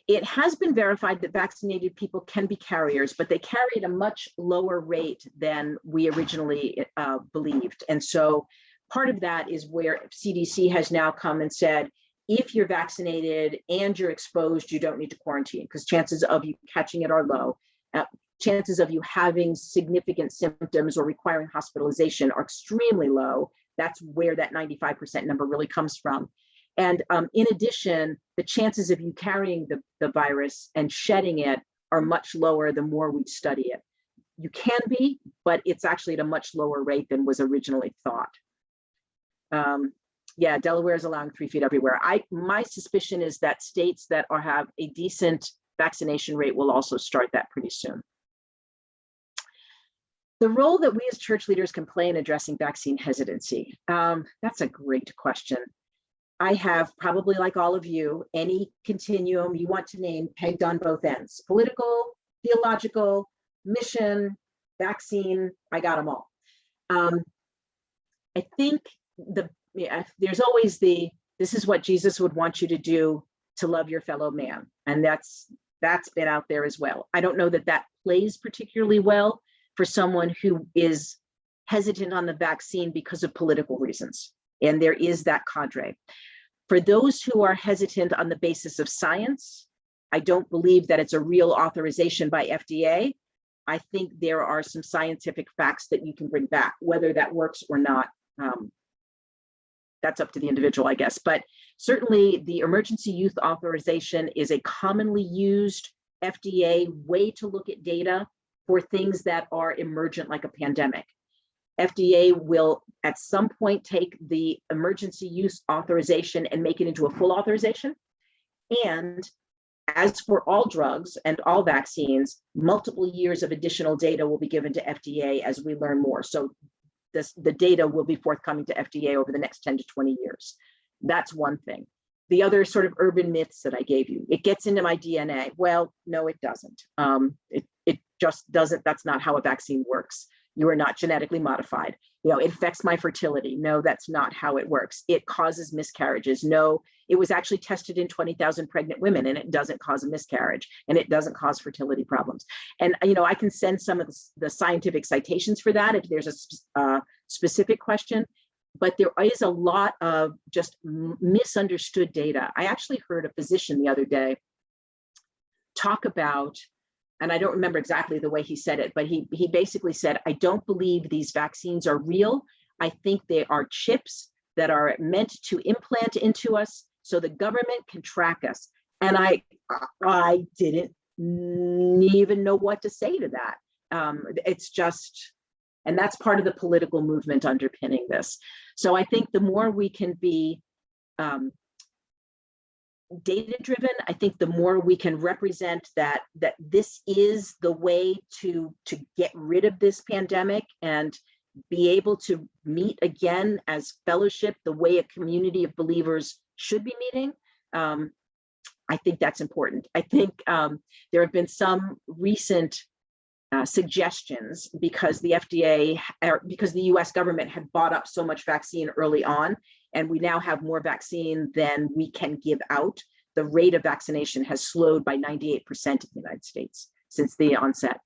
It has been verified that vaccinated people can be carriers, but they carry at a much lower rate than we originally believed. And so part of that is where CDC has now come and said, if you're vaccinated and you're exposed, you don't need to quarantine, because chances of you catching it are low. Chances of you having significant symptoms or requiring hospitalization are extremely low. That's where that 95% number really comes from. And in addition, the chances of you carrying the virus and shedding it are much lower the more we study it. You can be, but it's actually at a much lower rate than was originally thought. Yeah, Delaware is allowing 3 feet everywhere. My suspicion is that states that have a decent vaccination rate will also start that pretty soon. The role that we as church leaders can play in addressing vaccine hesitancy. That's a great question. I have, probably like all of you, any continuum you want to name pegged on both ends: political, theological, mission, vaccine. I got them all. I think there's always this is what Jesus would want you to do, to love your fellow man. And that's been out there as well. I don't know that plays particularly well for someone who is hesitant on the vaccine because of political reasons. And there is that cadre. For those who are hesitant on the basis of science, I don't believe that it's a real authorization by FDA. I think there are some scientific facts that you can bring back, whether that works or not. That's up to the individual, I guess. But certainly the emergency use authorization is a commonly used FDA way to look at data for things that are emergent, like a pandemic. FDA will at some point take the emergency use authorization and make it into a full authorization. And as for all drugs and all vaccines, multiple years of additional data will be given to FDA as we learn more. So the data will be forthcoming to FDA over the next 10 to 20 years. That's one thing. The other sort of urban myths that I gave you, it gets into my DNA. Well, no, it doesn't. It just doesn't. That's not how a vaccine works. You are not genetically modified. It affects my fertility. No, that's not how it works. It causes miscarriages. No, it was actually tested in 20,000 pregnant women, and it doesn't cause a miscarriage, and it doesn't cause fertility problems. And I can send some of the scientific citations for that if there's a specific question. But there is a lot of just misunderstood data. I actually heard a physician the other day talk about and I don't remember exactly the way he said it, but he basically said, I don't believe these vaccines are real. I think they are chips that are meant to implant into us so the government can track us. And I didn't even know what to say to that. It's just, and that's part of the political movement underpinning this. So I think the more we can be data driven, I think the more we can represent that this is the way to get rid of this pandemic and be able to meet again as fellowship the way a community of believers should be meeting. I think that's important. I think there have been some recent suggestions because the FDA, because the US government had bought up so much vaccine early on, and we now have more vaccine than we can give out. The rate of vaccination has slowed by 98% in the United States since the onset.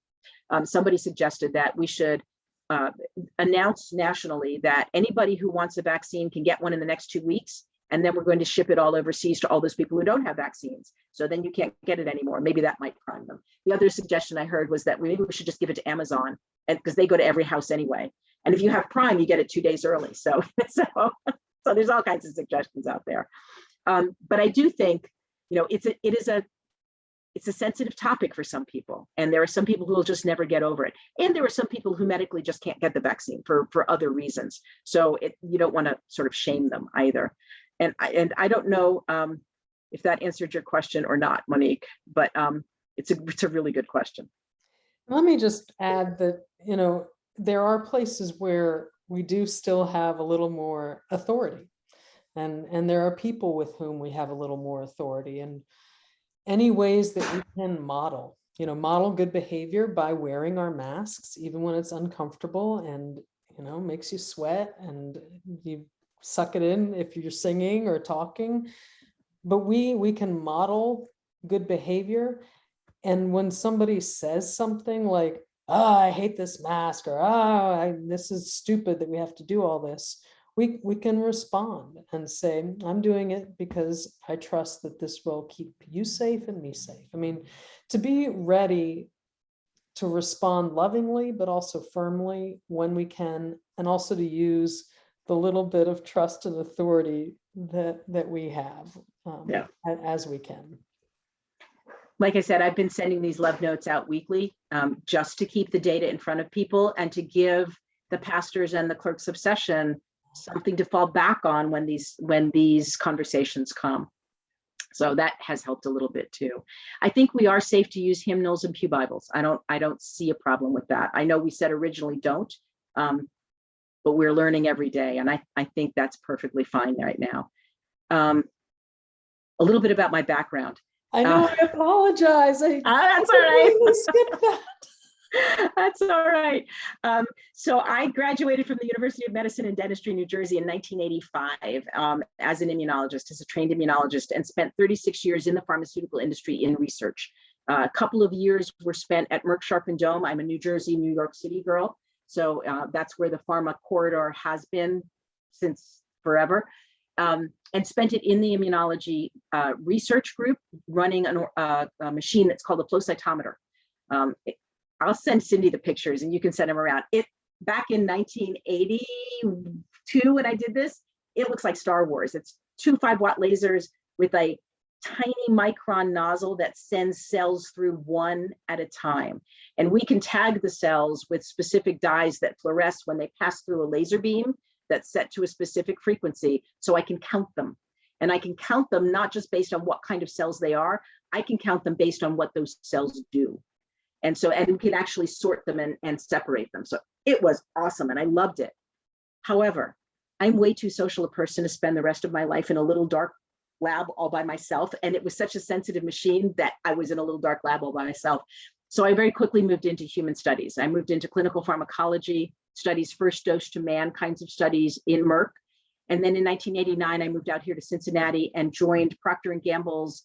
Somebody suggested that we should announce nationally that anybody who wants a vaccine can get one in the next 2 weeks, and then we're going to ship it all overseas to all those people who don't have vaccines. So then you can't get it anymore. Maybe that might prime them. The other suggestion I heard was that maybe we should just give it to Amazon, and because they go to every house anyway. And if you have Prime, you get it 2 days early. So there's all kinds of suggestions out there. But I do think, it's a sensitive topic for some people, and there are some people who will just never get over it, and there are some people who medically just can't get the vaccine for other reasons. So you don't want to sort of shame them either. And I don't know if that answered your question or not, Monique, but it's a really good question. Let me just add that, there are places where we do still have a little more authority, and there are people with whom we have a little more authority, and any ways that we can model good behavior by wearing our masks, even when it's uncomfortable and, makes you sweat and you suck it in if you're singing or talking. But we can model good behavior. And when somebody says something like, I hate this mask, or this is stupid that we have to do all this, we can respond and say, I'm doing it because I trust that this will keep you safe and me safe. I mean, to be ready to respond lovingly, but also firmly when we can, and also to use the little bit of trust and authority that we have as we can. Like I said, I've been sending these love notes out weekly just to keep the data in front of people and to give the pastors and the clerks of session something to fall back on when these conversations come. So that has helped a little bit too. I think we are safe to use hymnals and pew Bibles. I don't see a problem with that. I know we said originally don't, but we're learning every day, and I think that's perfectly fine right now. A little bit about my background. I know, I apologize. That's all right. Skip that. That's all right. So I graduated from the University of Medicine and Dentistry, New Jersey in 1985 as an immunologist, as a trained immunologist, and spent 36 years in the pharmaceutical industry in research. A couple of years were spent at Merck Sharp and Dohme. I'm a New Jersey, New York City girl. So that's where the pharma corridor has been since forever. And spent it in the immunology research group running a machine that's called a flow cytometer. I'll send Cindy the pictures and you can send them around. Back in 1982, when I did this, it looks like Star Wars. It's 2 5-watt lasers with a tiny micron nozzle that sends cells through one at a time. And we can tag the cells with specific dyes that fluoresce when they pass through a laser beam that's set to a specific frequency, so I can count them. And I can count them not just based on what kind of cells they are, I can count them based on what those cells do. And we can actually sort them and separate them. So it was awesome and I loved it. However, I'm way too social a person to spend the rest of my life in a little dark lab all by myself. And it was such a sensitive machine that I was in a little dark lab all by myself. So I very quickly moved into human studies. I moved into clinical pharmacology studies, first dose to man kinds of studies in Merck. And then in 1989, I moved out here to Cincinnati and joined Procter & Gamble's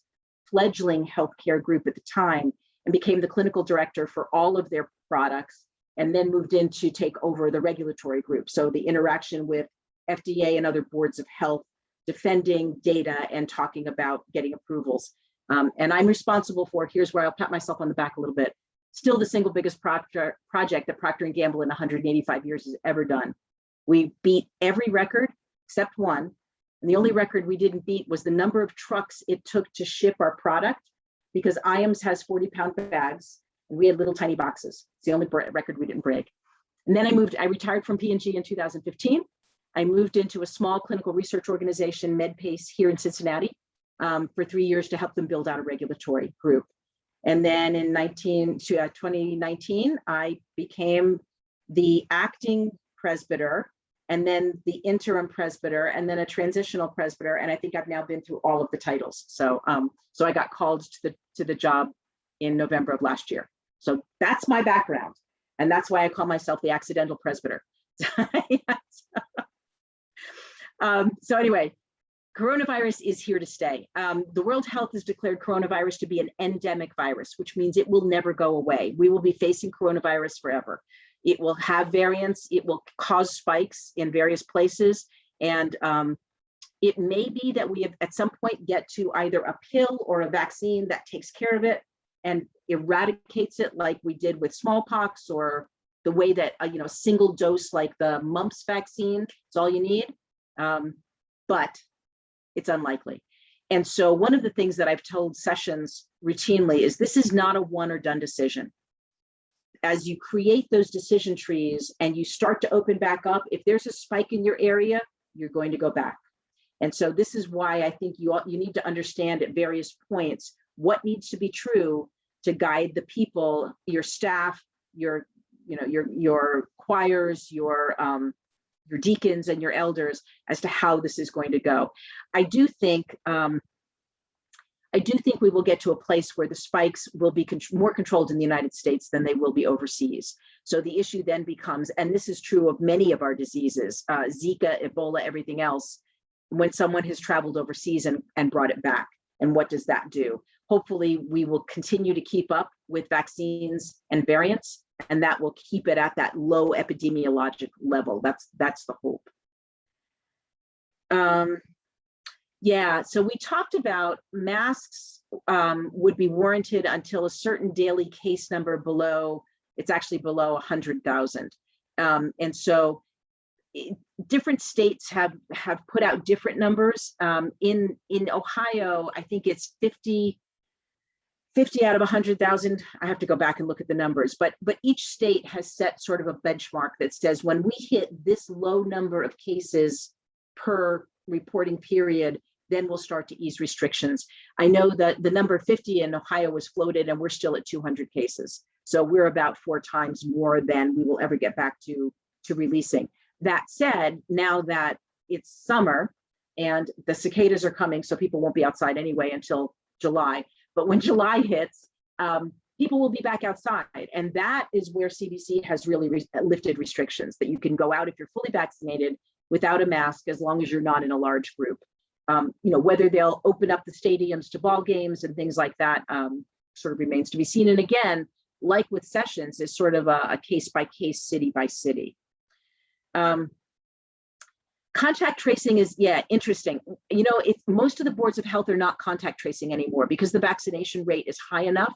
fledgling healthcare group at the time and became the clinical director for all of their products, and then moved in to take over the regulatory group. So the interaction with FDA and other boards of health, defending data and talking about getting approvals. And I'm responsible for, here's where I'll pat myself on the back a little bit, still the single biggest project that Procter & Gamble in 185 years has ever done. We beat every record except one. And the only record we didn't beat was the number of trucks it took to ship our product, because IAMS has 40-pound bags and we had little tiny boxes. It's the only record we didn't break. And then I retired from P&G in 2015. I moved into a small clinical research organization, MedPace, here in Cincinnati, for 3 years to help them build out a regulatory group. And then in 2019, I became the acting presbyter, and then the interim presbyter, and then a transitional presbyter. And I think I've now been through all of the titles. So I got called to the job in November of last year. So that's my background. And that's why I call myself the accidental presbyter. So anyway, coronavirus is here to stay. The World Health has declared coronavirus to be an endemic virus, which means it will never go away. We will be facing coronavirus forever. It will have variants. It will cause spikes in various places. And it may be that we have at some point get to either a pill or a vaccine that takes care of it and eradicates it, like we did with smallpox, or the way that, a single dose like the mumps vaccine, it's all you need. But it's unlikely. And so one of the things that I've told sessions routinely is this is not a one or done decision. As you create those decision trees and you start to open back up, if there's a spike in your area, you're going to go back. And so this is why I think you need to understand at various points what needs to be true to guide the people, your staff, your choirs, your deacons and your elders as to how this is going to go. I do think we will get to a place where the spikes will be more controlled in the United States than they will be overseas. So the issue then becomes, and this is true of many of our diseases, Zika, Ebola, everything else, when someone has traveled overseas and brought it back, and what does that do? Hopefully we will continue to keep up with vaccines and variants, and that will keep it at that low epidemiologic level. That's the hope. Yeah, so we talked about masks would be warranted until a certain daily case number below, it's actually below 100,000. And so different states have put out different numbers. In Ohio, I think it's 50 out of 100,000. I have to go back and look at the numbers, but each state has set sort of a benchmark that says when we hit this low number of cases per reporting period, then we'll start to ease restrictions. I know that the number 50 in Ohio was floated and we're still at 200 cases. So we're about 4 times more than we will ever get back to releasing. That said, now that it's summer and the cicadas are coming, so people won't be outside anyway until July. But when July hits, people will be back outside. And that is where CDC has really lifted restrictions, that you can go out if you're fully vaccinated without a mask, as long as you're not in a large group. Whether they'll open up the stadiums to ball games and things like that sort of remains to be seen. And again, like with sessions, is sort of a case by case, city by city. Contact tracing is, interesting. If most of the boards of health are not contact tracing anymore because the vaccination rate is high enough,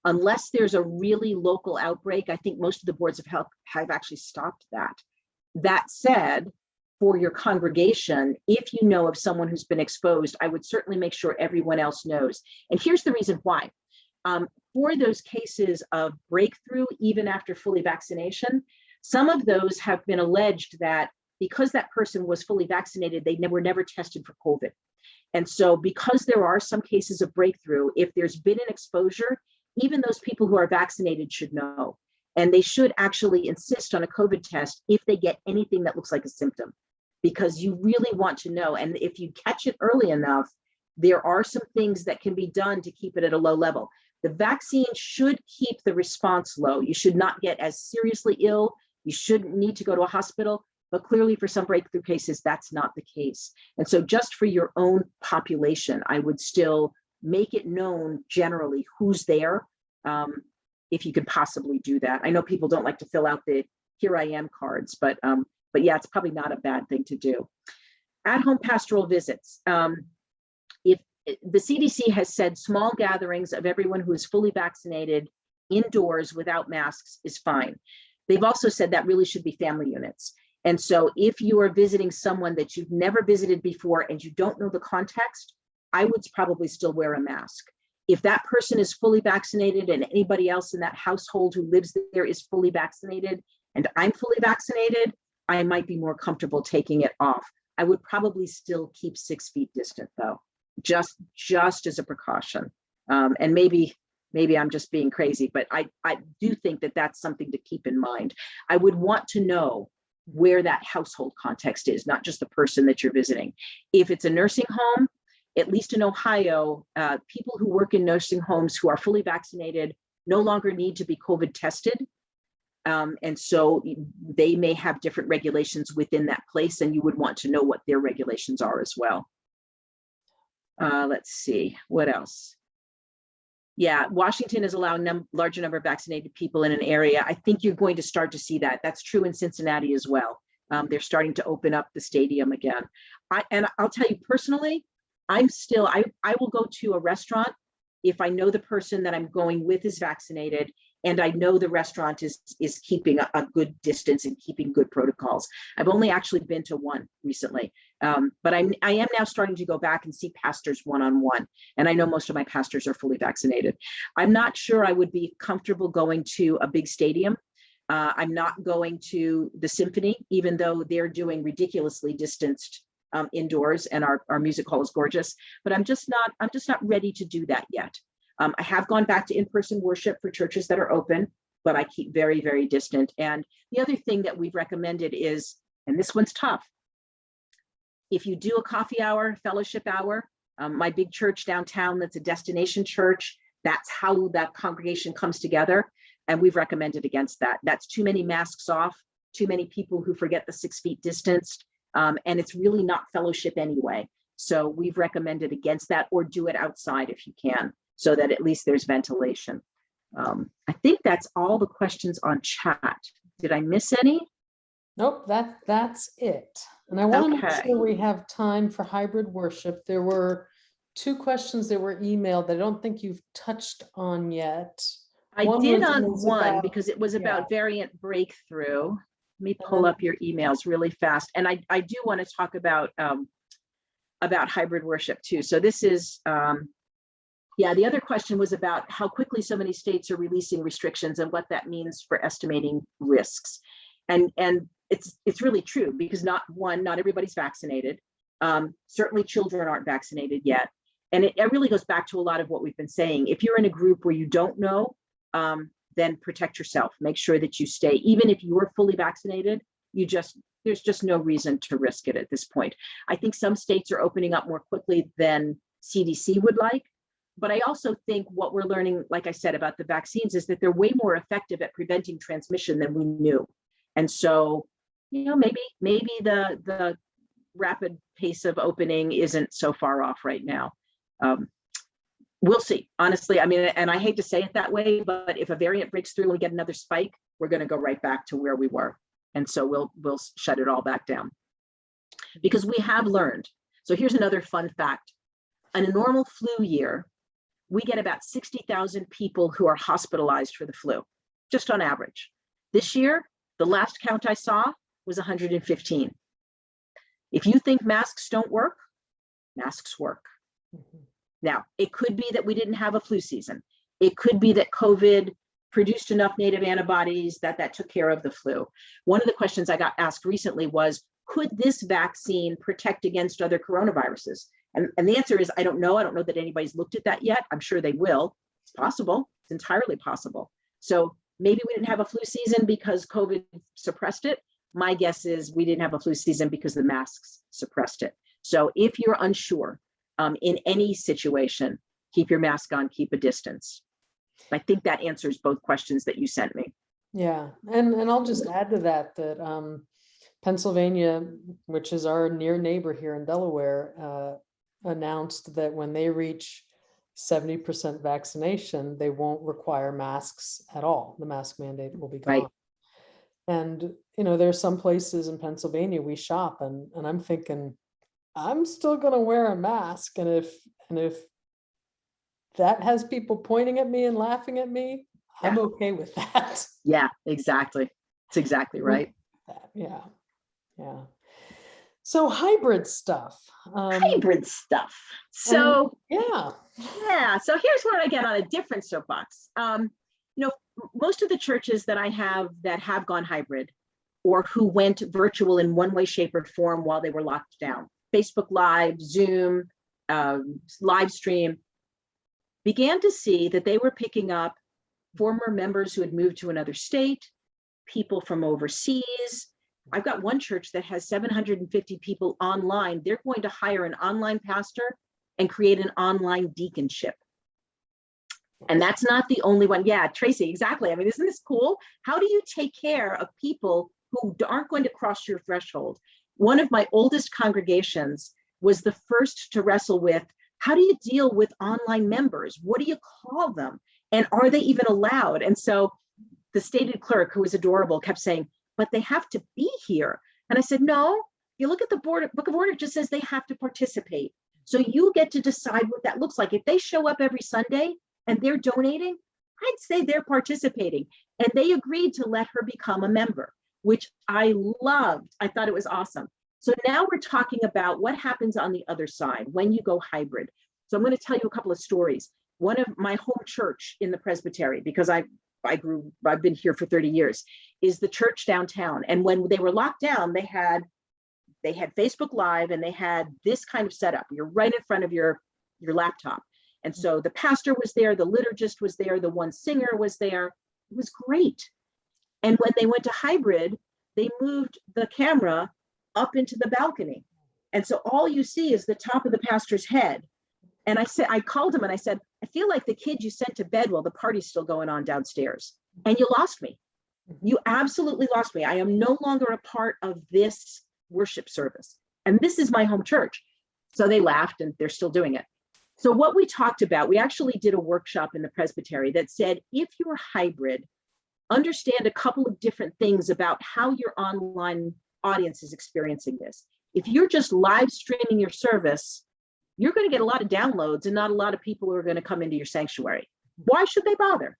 unless there's a really local outbreak, I think most of the boards of health have actually stopped that. That said, for your congregation, if you know of someone who's been exposed, I would certainly make sure everyone else knows. And here's the reason why. For those cases of breakthrough, even after fully vaccination, some of those have been alleged that because that person was fully vaccinated, they were never tested for COVID. And so because there are some cases of breakthrough, if there's been an exposure, even those people who are vaccinated should know. And they should actually insist on a COVID test if they get anything that looks like a symptom, because you really want to know. And if you catch it early enough, there are some things that can be done to keep it at a low level. The vaccine should keep the response low. You should not get as seriously ill. You shouldn't need to go to a hospital. But clearly for some breakthrough cases, that's not the case. And so just for your own population, I would still make it known generally who's there, if you could possibly do that. I know people don't like to fill out the "Here I am" cards, but yeah, it's probably not a bad thing to do. At-home pastoral visits. If the CDC has said small gatherings of everyone who is fully vaccinated indoors without masks is fine. They've also said that really should be family units. And so if you are visiting someone that you've never visited before and you don't know the context, I would probably still wear a mask. If that person is fully vaccinated and anybody else in that household who lives there is fully vaccinated and I'm fully vaccinated, I might be more comfortable taking it off. I would probably still keep 6 feet distant though, just as a precaution. And maybe I'm just being crazy, but I do think that that's something to keep in mind. I would want to know where that household context is, not just the person that you're visiting. If it's a nursing home, at least in Ohio, people who work in nursing homes who are fully vaccinated no longer need to be COVID tested. And so they may have different regulations within that place, and you would want to know what their regulations are as well. Let's see, what else? Yeah, Washington is allowing larger number of vaccinated people in an area. I think you're going to start to see that. That's true in Cincinnati as well. They're starting to open up the stadium again. And I'll tell you personally, I will go to a restaurant if I know the person that I'm going with is vaccinated and I know the restaurant is keeping a good distance and keeping good protocols. I've only actually been to one recently, but I am now starting to go back and see pastors one-on-one. And I know most of my pastors are fully vaccinated. I'm not sure I would be comfortable going to a big stadium. I'm not going to the symphony, even though they're doing ridiculously distanced indoors and our music hall is gorgeous, but I'm just not ready to do that yet. I have gone back to in-person worship for churches that are open, but I keep very, very distant. And the other thing that we've recommended is, and this one's tough, if you do a coffee hour, fellowship hour, my big church downtown, that's a destination church, that's how that congregation comes together. And we've recommended against that. That's too many masks off, too many people who forget the 6 feet distance. And it's really not fellowship anyway. So we've recommended against that, or do it outside if you can, so that at least there's ventilation. I think that's all the questions on chat. Did I miss any? Nope, that's it. And I want to make Okay. sure we have time for hybrid worship. There were 2 questions that were emailed that I don't think you've touched on yet. I did on one because it was about variant breakthrough. Let me pull up your emails really fast. And I do want to talk about hybrid worship too. So this is, the other question was about how quickly so many states are releasing restrictions and what that means for estimating risks. And it's really true, because not everybody's vaccinated. Certainly children aren't vaccinated yet. And it really goes back to a lot of what we've been saying. If you're in a group where you don't know, then protect yourself. Make sure that you stay, even if you're fully vaccinated, there's just no reason to risk it at this point. I think some states are opening up more quickly than CDC would like. But I also think what we're learning, like I said, about the vaccines is that they're way more effective at preventing transmission than we knew. And so, maybe the rapid pace of opening isn't so far off right now. We'll see, honestly. I mean, and I hate to say it that way, but if a variant breaks through and we get another spike, we're going to go right back to where we were. And so we'll shut it all back down, because we have learned. So here's another fun fact. In a normal flu year, we get about 60,000 people who are hospitalized for the flu, just on average. This year, the last count I saw was 115. If you think masks don't work, masks work. Mm-hmm. Now, it could be that we didn't have a flu season. It could be that COVID produced enough native antibodies that took care of the flu. One of the questions I got asked recently was, could this vaccine protect against other coronaviruses? And the answer is, I don't know. I don't know that anybody's looked at that yet. I'm sure they will. It's possible. It's entirely possible. So maybe we didn't have a flu season because COVID suppressed it. My guess is we didn't have a flu season because the masks suppressed it. So if you're unsure, in any situation, keep your mask on, keep a distance. I think that answers both questions that you sent me. Yeah, and I'll just add to that Pennsylvania, which is our near neighbor here in Delaware, announced that when they reach 70% vaccination, they won't require masks at all. The mask mandate will be gone. Right. And there's some places in Pennsylvania we shop, and I'm thinking, I'm still going to wear a mask. And if that has people pointing at me and laughing at me, I'm okay with that. Yeah, exactly. It's exactly right. Yeah. Yeah. So hybrid stuff. Hybrid stuff. So yeah. so here's where I get on a different soapbox. Most of the churches that I have that have gone hybrid or who went virtual in one way, shape, or form while they were locked down, Facebook Live, Zoom, live stream, began to see that they were picking up former members who had moved to another state, people from overseas. I've got one church that has 750 people online. They're going to hire an online pastor and create an online deaconship. And that's not the only one. Yeah, Tracy, exactly. I mean, isn't this cool? How do you take care of people who aren't going to cross your threshold? One of my oldest congregations was the first to wrestle with, how do you deal with online members? What do you call them? And are they even allowed? And so the stated clerk, who was adorable, kept saying, but they have to be here. And I said, no, you look at the book of order, it just says they have to participate. So you get to decide what that looks like. If they show up every Sunday and they're donating, I'd say they're participating. And they agreed to let her become a member, which I loved. I thought it was awesome. So now we're talking about what happens on the other side when you go hybrid. So I'm going to tell you a couple of stories. One of my home church in the Presbytery, because I've been here for 30 years, is the church downtown. And when they were locked down, they had Facebook Live and they had this kind of setup. You're right in front of your laptop. And so the pastor was there, the liturgist was there, the one singer was there. It was great. And when they went to hybrid, they moved the camera up into the balcony. And so all you see is the top of the pastor's head. And I called him and I said, I feel like the kid you sent to bed while the party's still going on downstairs. And you lost me. You absolutely lost me. I am no longer a part of this worship service. And this is my home church. So they laughed and they're still doing it. So what we talked about, we actually did a workshop in the Presbytery that said, if you're hybrid, understand a couple of different things about how your online audience is experiencing this. If you're just live streaming your service, you're going to get a lot of downloads and not a lot of people who are going to come into your sanctuary. Why should they bother?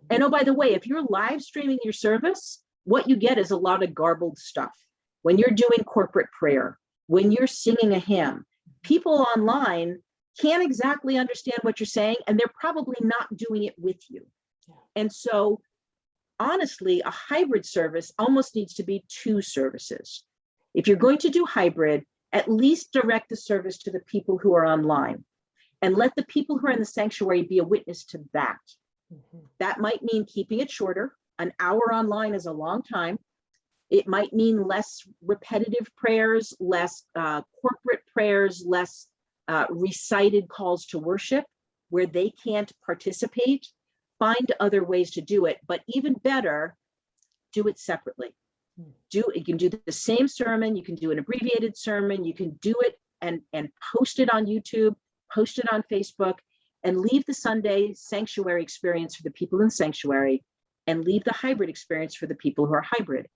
And oh, by the way, if you're live streaming your service, what you get is a lot of garbled stuff. When you're doing corporate prayer, when you're singing a hymn, people online can't exactly understand what you're saying, and they're probably not doing it with you. And so, honestly, a hybrid service almost needs to be two services. If you're going to do hybrid, at least direct the service to the people who are online and let the people who are in the sanctuary be a witness to that. That might mean keeping it shorter. An hour online is a long time. It might mean less repetitive prayers, less corporate prayers, less recited calls to worship where they can't participate. Find other ways to do it, but even better, do it separately. You can do the same sermon, you can do an abbreviated sermon, you can do it and post it on YouTube, post it on Facebook, and leave the Sunday sanctuary experience for the people in sanctuary and leave the hybrid experience for the people who are hybrid.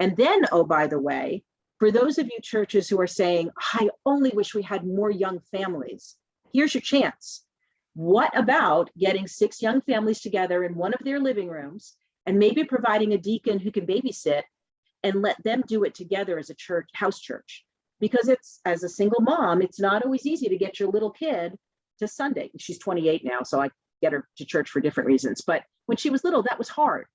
And then, oh, by the way, for those of you churches who are saying, I only wish we had more young families, here's your chance. What about getting 6 young families together in one of their living rooms and maybe providing a deacon who can babysit and let them do it together as a church, house church? Because it's, as a single mom, it's not always easy to get your little kid to Sunday. She's 28 now, so I get her to church for different reasons. But when she was little, that was hard.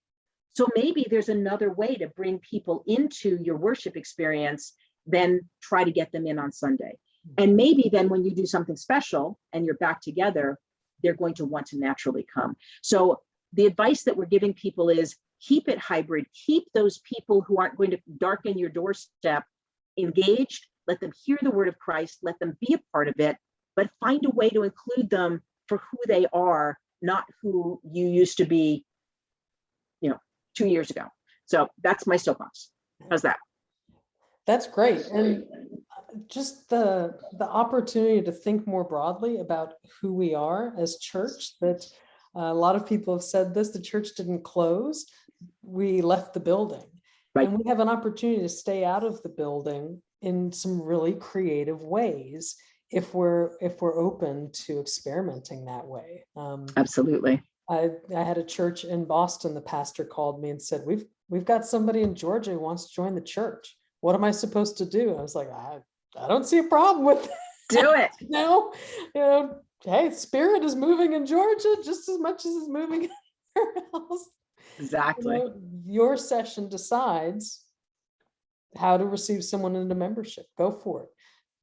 So maybe there's another way to bring people into your worship experience than try to get them in on Sunday. And maybe then when you do something special and you're back together, they're going to want to naturally come. So the advice that we're giving people is keep it hybrid, keep those people who aren't going to darken your doorstep engaged, let them hear the word of Christ, let them be a part of it, but find a way to include them for who they are, not who you used to be, 2 years ago. So that's my soapbox. How's that? That's great. And just the opportunity to think more broadly about who we are as church, that a lot of people have said this, the church didn't close, we left the building. Right. And we have an opportunity to stay out of the building in some really creative ways if we're open to experimenting that way. Absolutely. I had a church in Boston. The pastor called me and said, we've got somebody in Georgia who wants to join the church. What am I supposed to do? I was like, I don't see a problem with Do it. no, hey, spirit is moving in Georgia just as much as it's moving anywhere else. Exactly. Your session decides how to receive someone into membership. Go for it.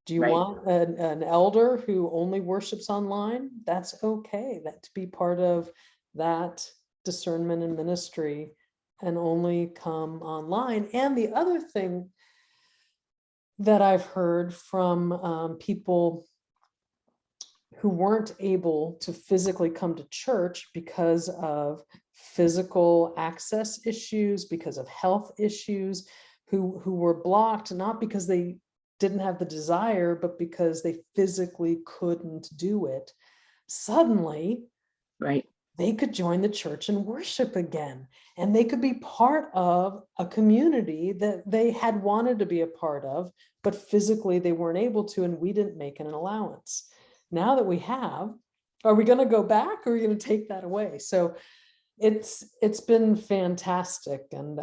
Do you Right. want an elder who only worships online? That's okay. That to be part of that discernment and ministry and only come online. And the other thing that I've heard from people who weren't able to physically come to church because of physical access issues, because of health issues, who were blocked, not because they didn't have the desire, but because they physically couldn't do it. Suddenly, right, they could join the church and worship again. And they could be part of a community that they had wanted to be a part of, but physically they weren't able to, and we didn't make an allowance. Now that we have, are we going to go back, or are we going to take that away? So it's been fantastic. And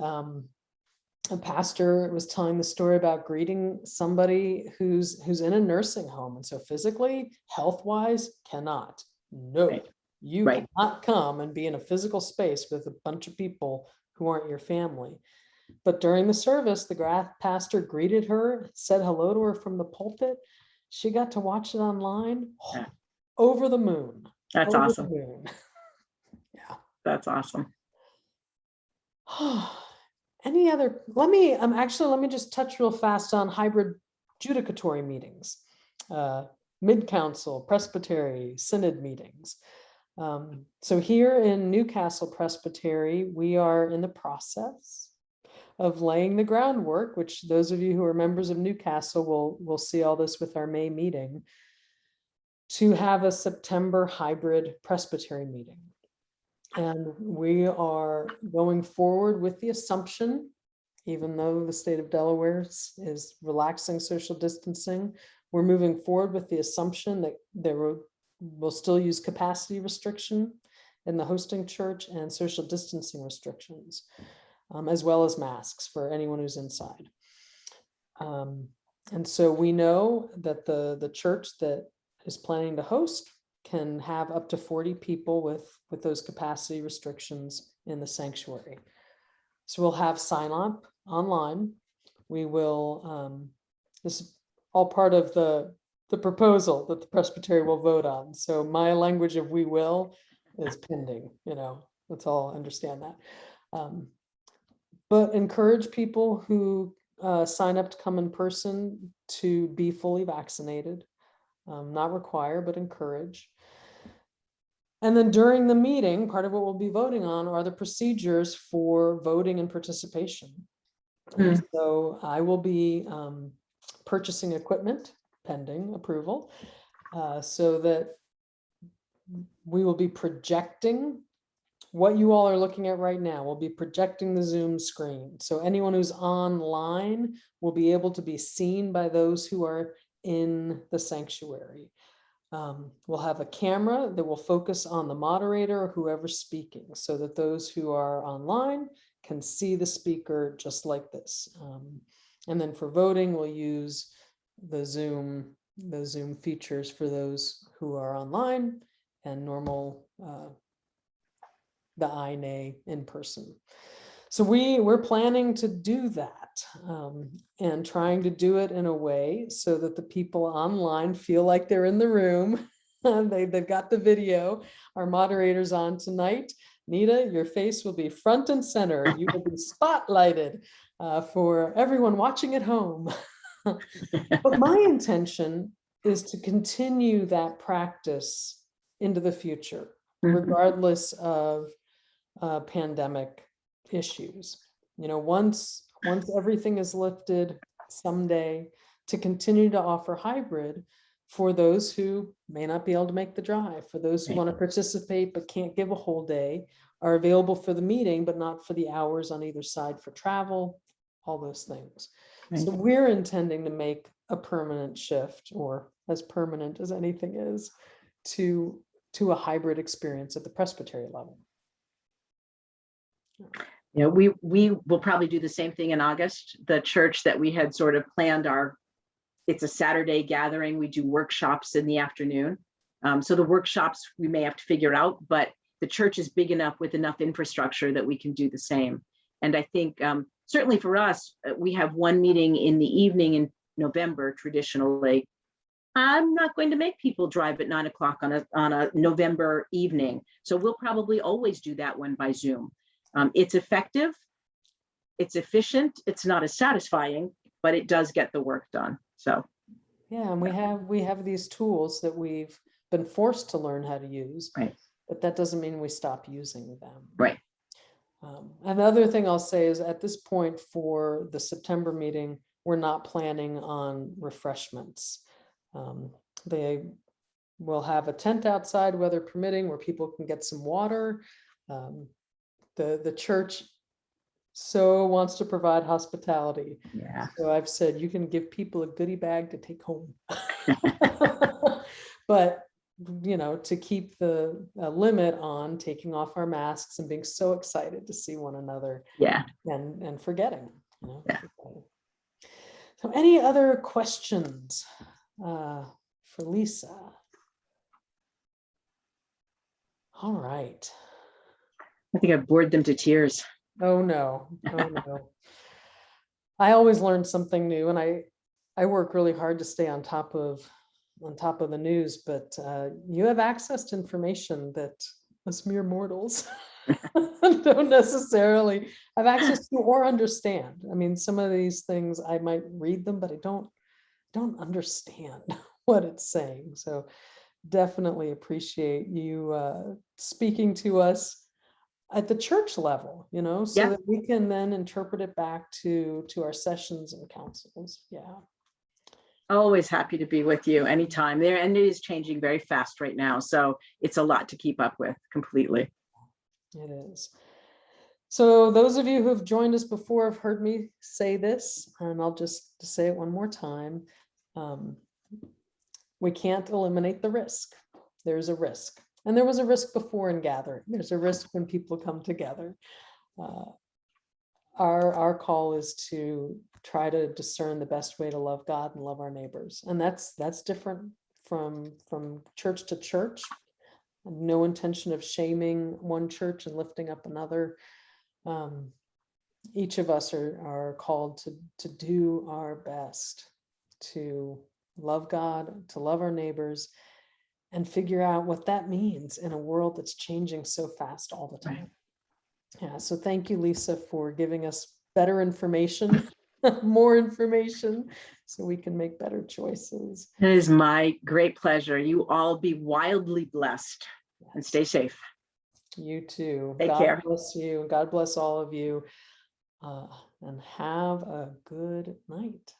a pastor was telling the story about greeting somebody who's in a nursing home, and so physically, health-wise, cannot. No, right, you right. cannot come and be in a physical space with a bunch of people who aren't your family. But during the service, the pastor greeted her, said hello to her from the pulpit. She got to watch it online. Yeah. Over the moon. That's Over awesome. the moon. Yeah. That's awesome. Any other, let me just touch real fast on hybrid judicatory meetings, mid-council, presbytery, synod meetings. So here in Newcastle Presbytery, we are in the process of laying the groundwork, which those of you who are members of Newcastle will see all this with our May meeting, to have a September hybrid presbytery meeting. And we are going forward with the assumption, even though the state of Delaware is relaxing social distancing, we're moving forward with the assumption that we'll still use capacity restriction in the hosting church and social distancing restrictions, as well as masks for anyone who's inside. And so we know that the church that is planning to host can have up to 40 people with those capacity restrictions in the sanctuary. So we'll have sign up online. We will, this is all part of the proposal that the presbytery will vote on. So my language of we will is pending, let's all understand that. But encourage people who sign up to come in person to be fully vaccinated. Not require, but encourage. And then during the meeting, part of what we'll be voting on are the procedures for voting and participation. And so I will be purchasing equipment pending approval, so that we will be projecting what you all are looking at right now. We'll be projecting the Zoom screen. So anyone who's online will be able to be seen by those who are in the sanctuary. We'll have a camera that will focus on the moderator or whoever's speaking, so that those who are online can see the speaker just like this. And then for voting, we'll use the Zoom features for those who are online, and normal the aye, nay in person. So we're planning to do that, and trying to do it in a way so that the people online feel like they're in the room. They've got the video. Our moderator's on tonight. Nita, your face will be front and center. You will be spotlighted for everyone watching at home. But my intention is to continue that practice into the future, regardless of pandemic issues. Once everything is lifted someday, to continue to offer hybrid for those who may not be able to make the drive, for those who want to participate but can't give a whole day, are available for the meeting but not for the hours on either side for travel, all those things. So we're intending to make a permanent shift, or as permanent as anything is, to to a hybrid experience at the presbytery level. You know, we will probably do the same thing in August. The church that we had sort of planned it's a Saturday gathering. We do workshops in the afternoon. So the workshops we may have to figure out, but the church is big enough with enough infrastructure that we can do the same. And I think certainly for us, we have one meeting in the evening in November traditionally. I'm not going to make people drive at 9 o'clock on a November evening. So we'll probably always do that one by Zoom. It's effective, it's efficient, it's not as satisfying, but it does get the work done. So yeah, and we have these tools that we've been forced to learn how to use, right. But that doesn't mean we stop using them. Right. And the other thing I'll say is at this point for the September meeting, we're not planning on refreshments. They will have a tent outside, weather permitting, where people can get some water. The church so wants to provide hospitality. Yeah. So I've said you can give people a goodie bag to take home. But you know, to keep the limit on taking off our masks and being so excited to see one another. Yeah. And forgetting. You know, yeah. So any other questions for Lisa? All right. I think I've bored them to tears. Oh no. Oh no. I always learn something new, and I work really hard to stay on top of the news, but you have access to information that us mere mortals don't necessarily have access to or understand. I mean, some of these things I might read them, but I don't understand what it's saying. So definitely appreciate you speaking to us at the church level, you know, so Yeah. that we can then interpret it back to our sessions and councils. Yeah. Always happy to be with you anytime there. And it is changing very fast right now. So it's a lot to keep up with completely. It is. So those of you who have joined us before have heard me say this, and I'll just say it one more time. We can't eliminate the risk. There's a risk. And there was a risk before in gathering. There's a risk when people come together. Our call is to try to discern the best way to love God and love our neighbors. And that's different from church to church. No intention of shaming one church and lifting up another. Each of us are called to do our best to love God, to love our neighbors, and figure out what that means in a world that's changing so fast all the time. Right. Yeah, so thank you, Lisa, for giving us better information, more information, so we can make better choices. It is my great pleasure. You all be wildly blessed. Yes. And stay safe. You too. Take God care. Bless you. God bless all of you. And have a good night.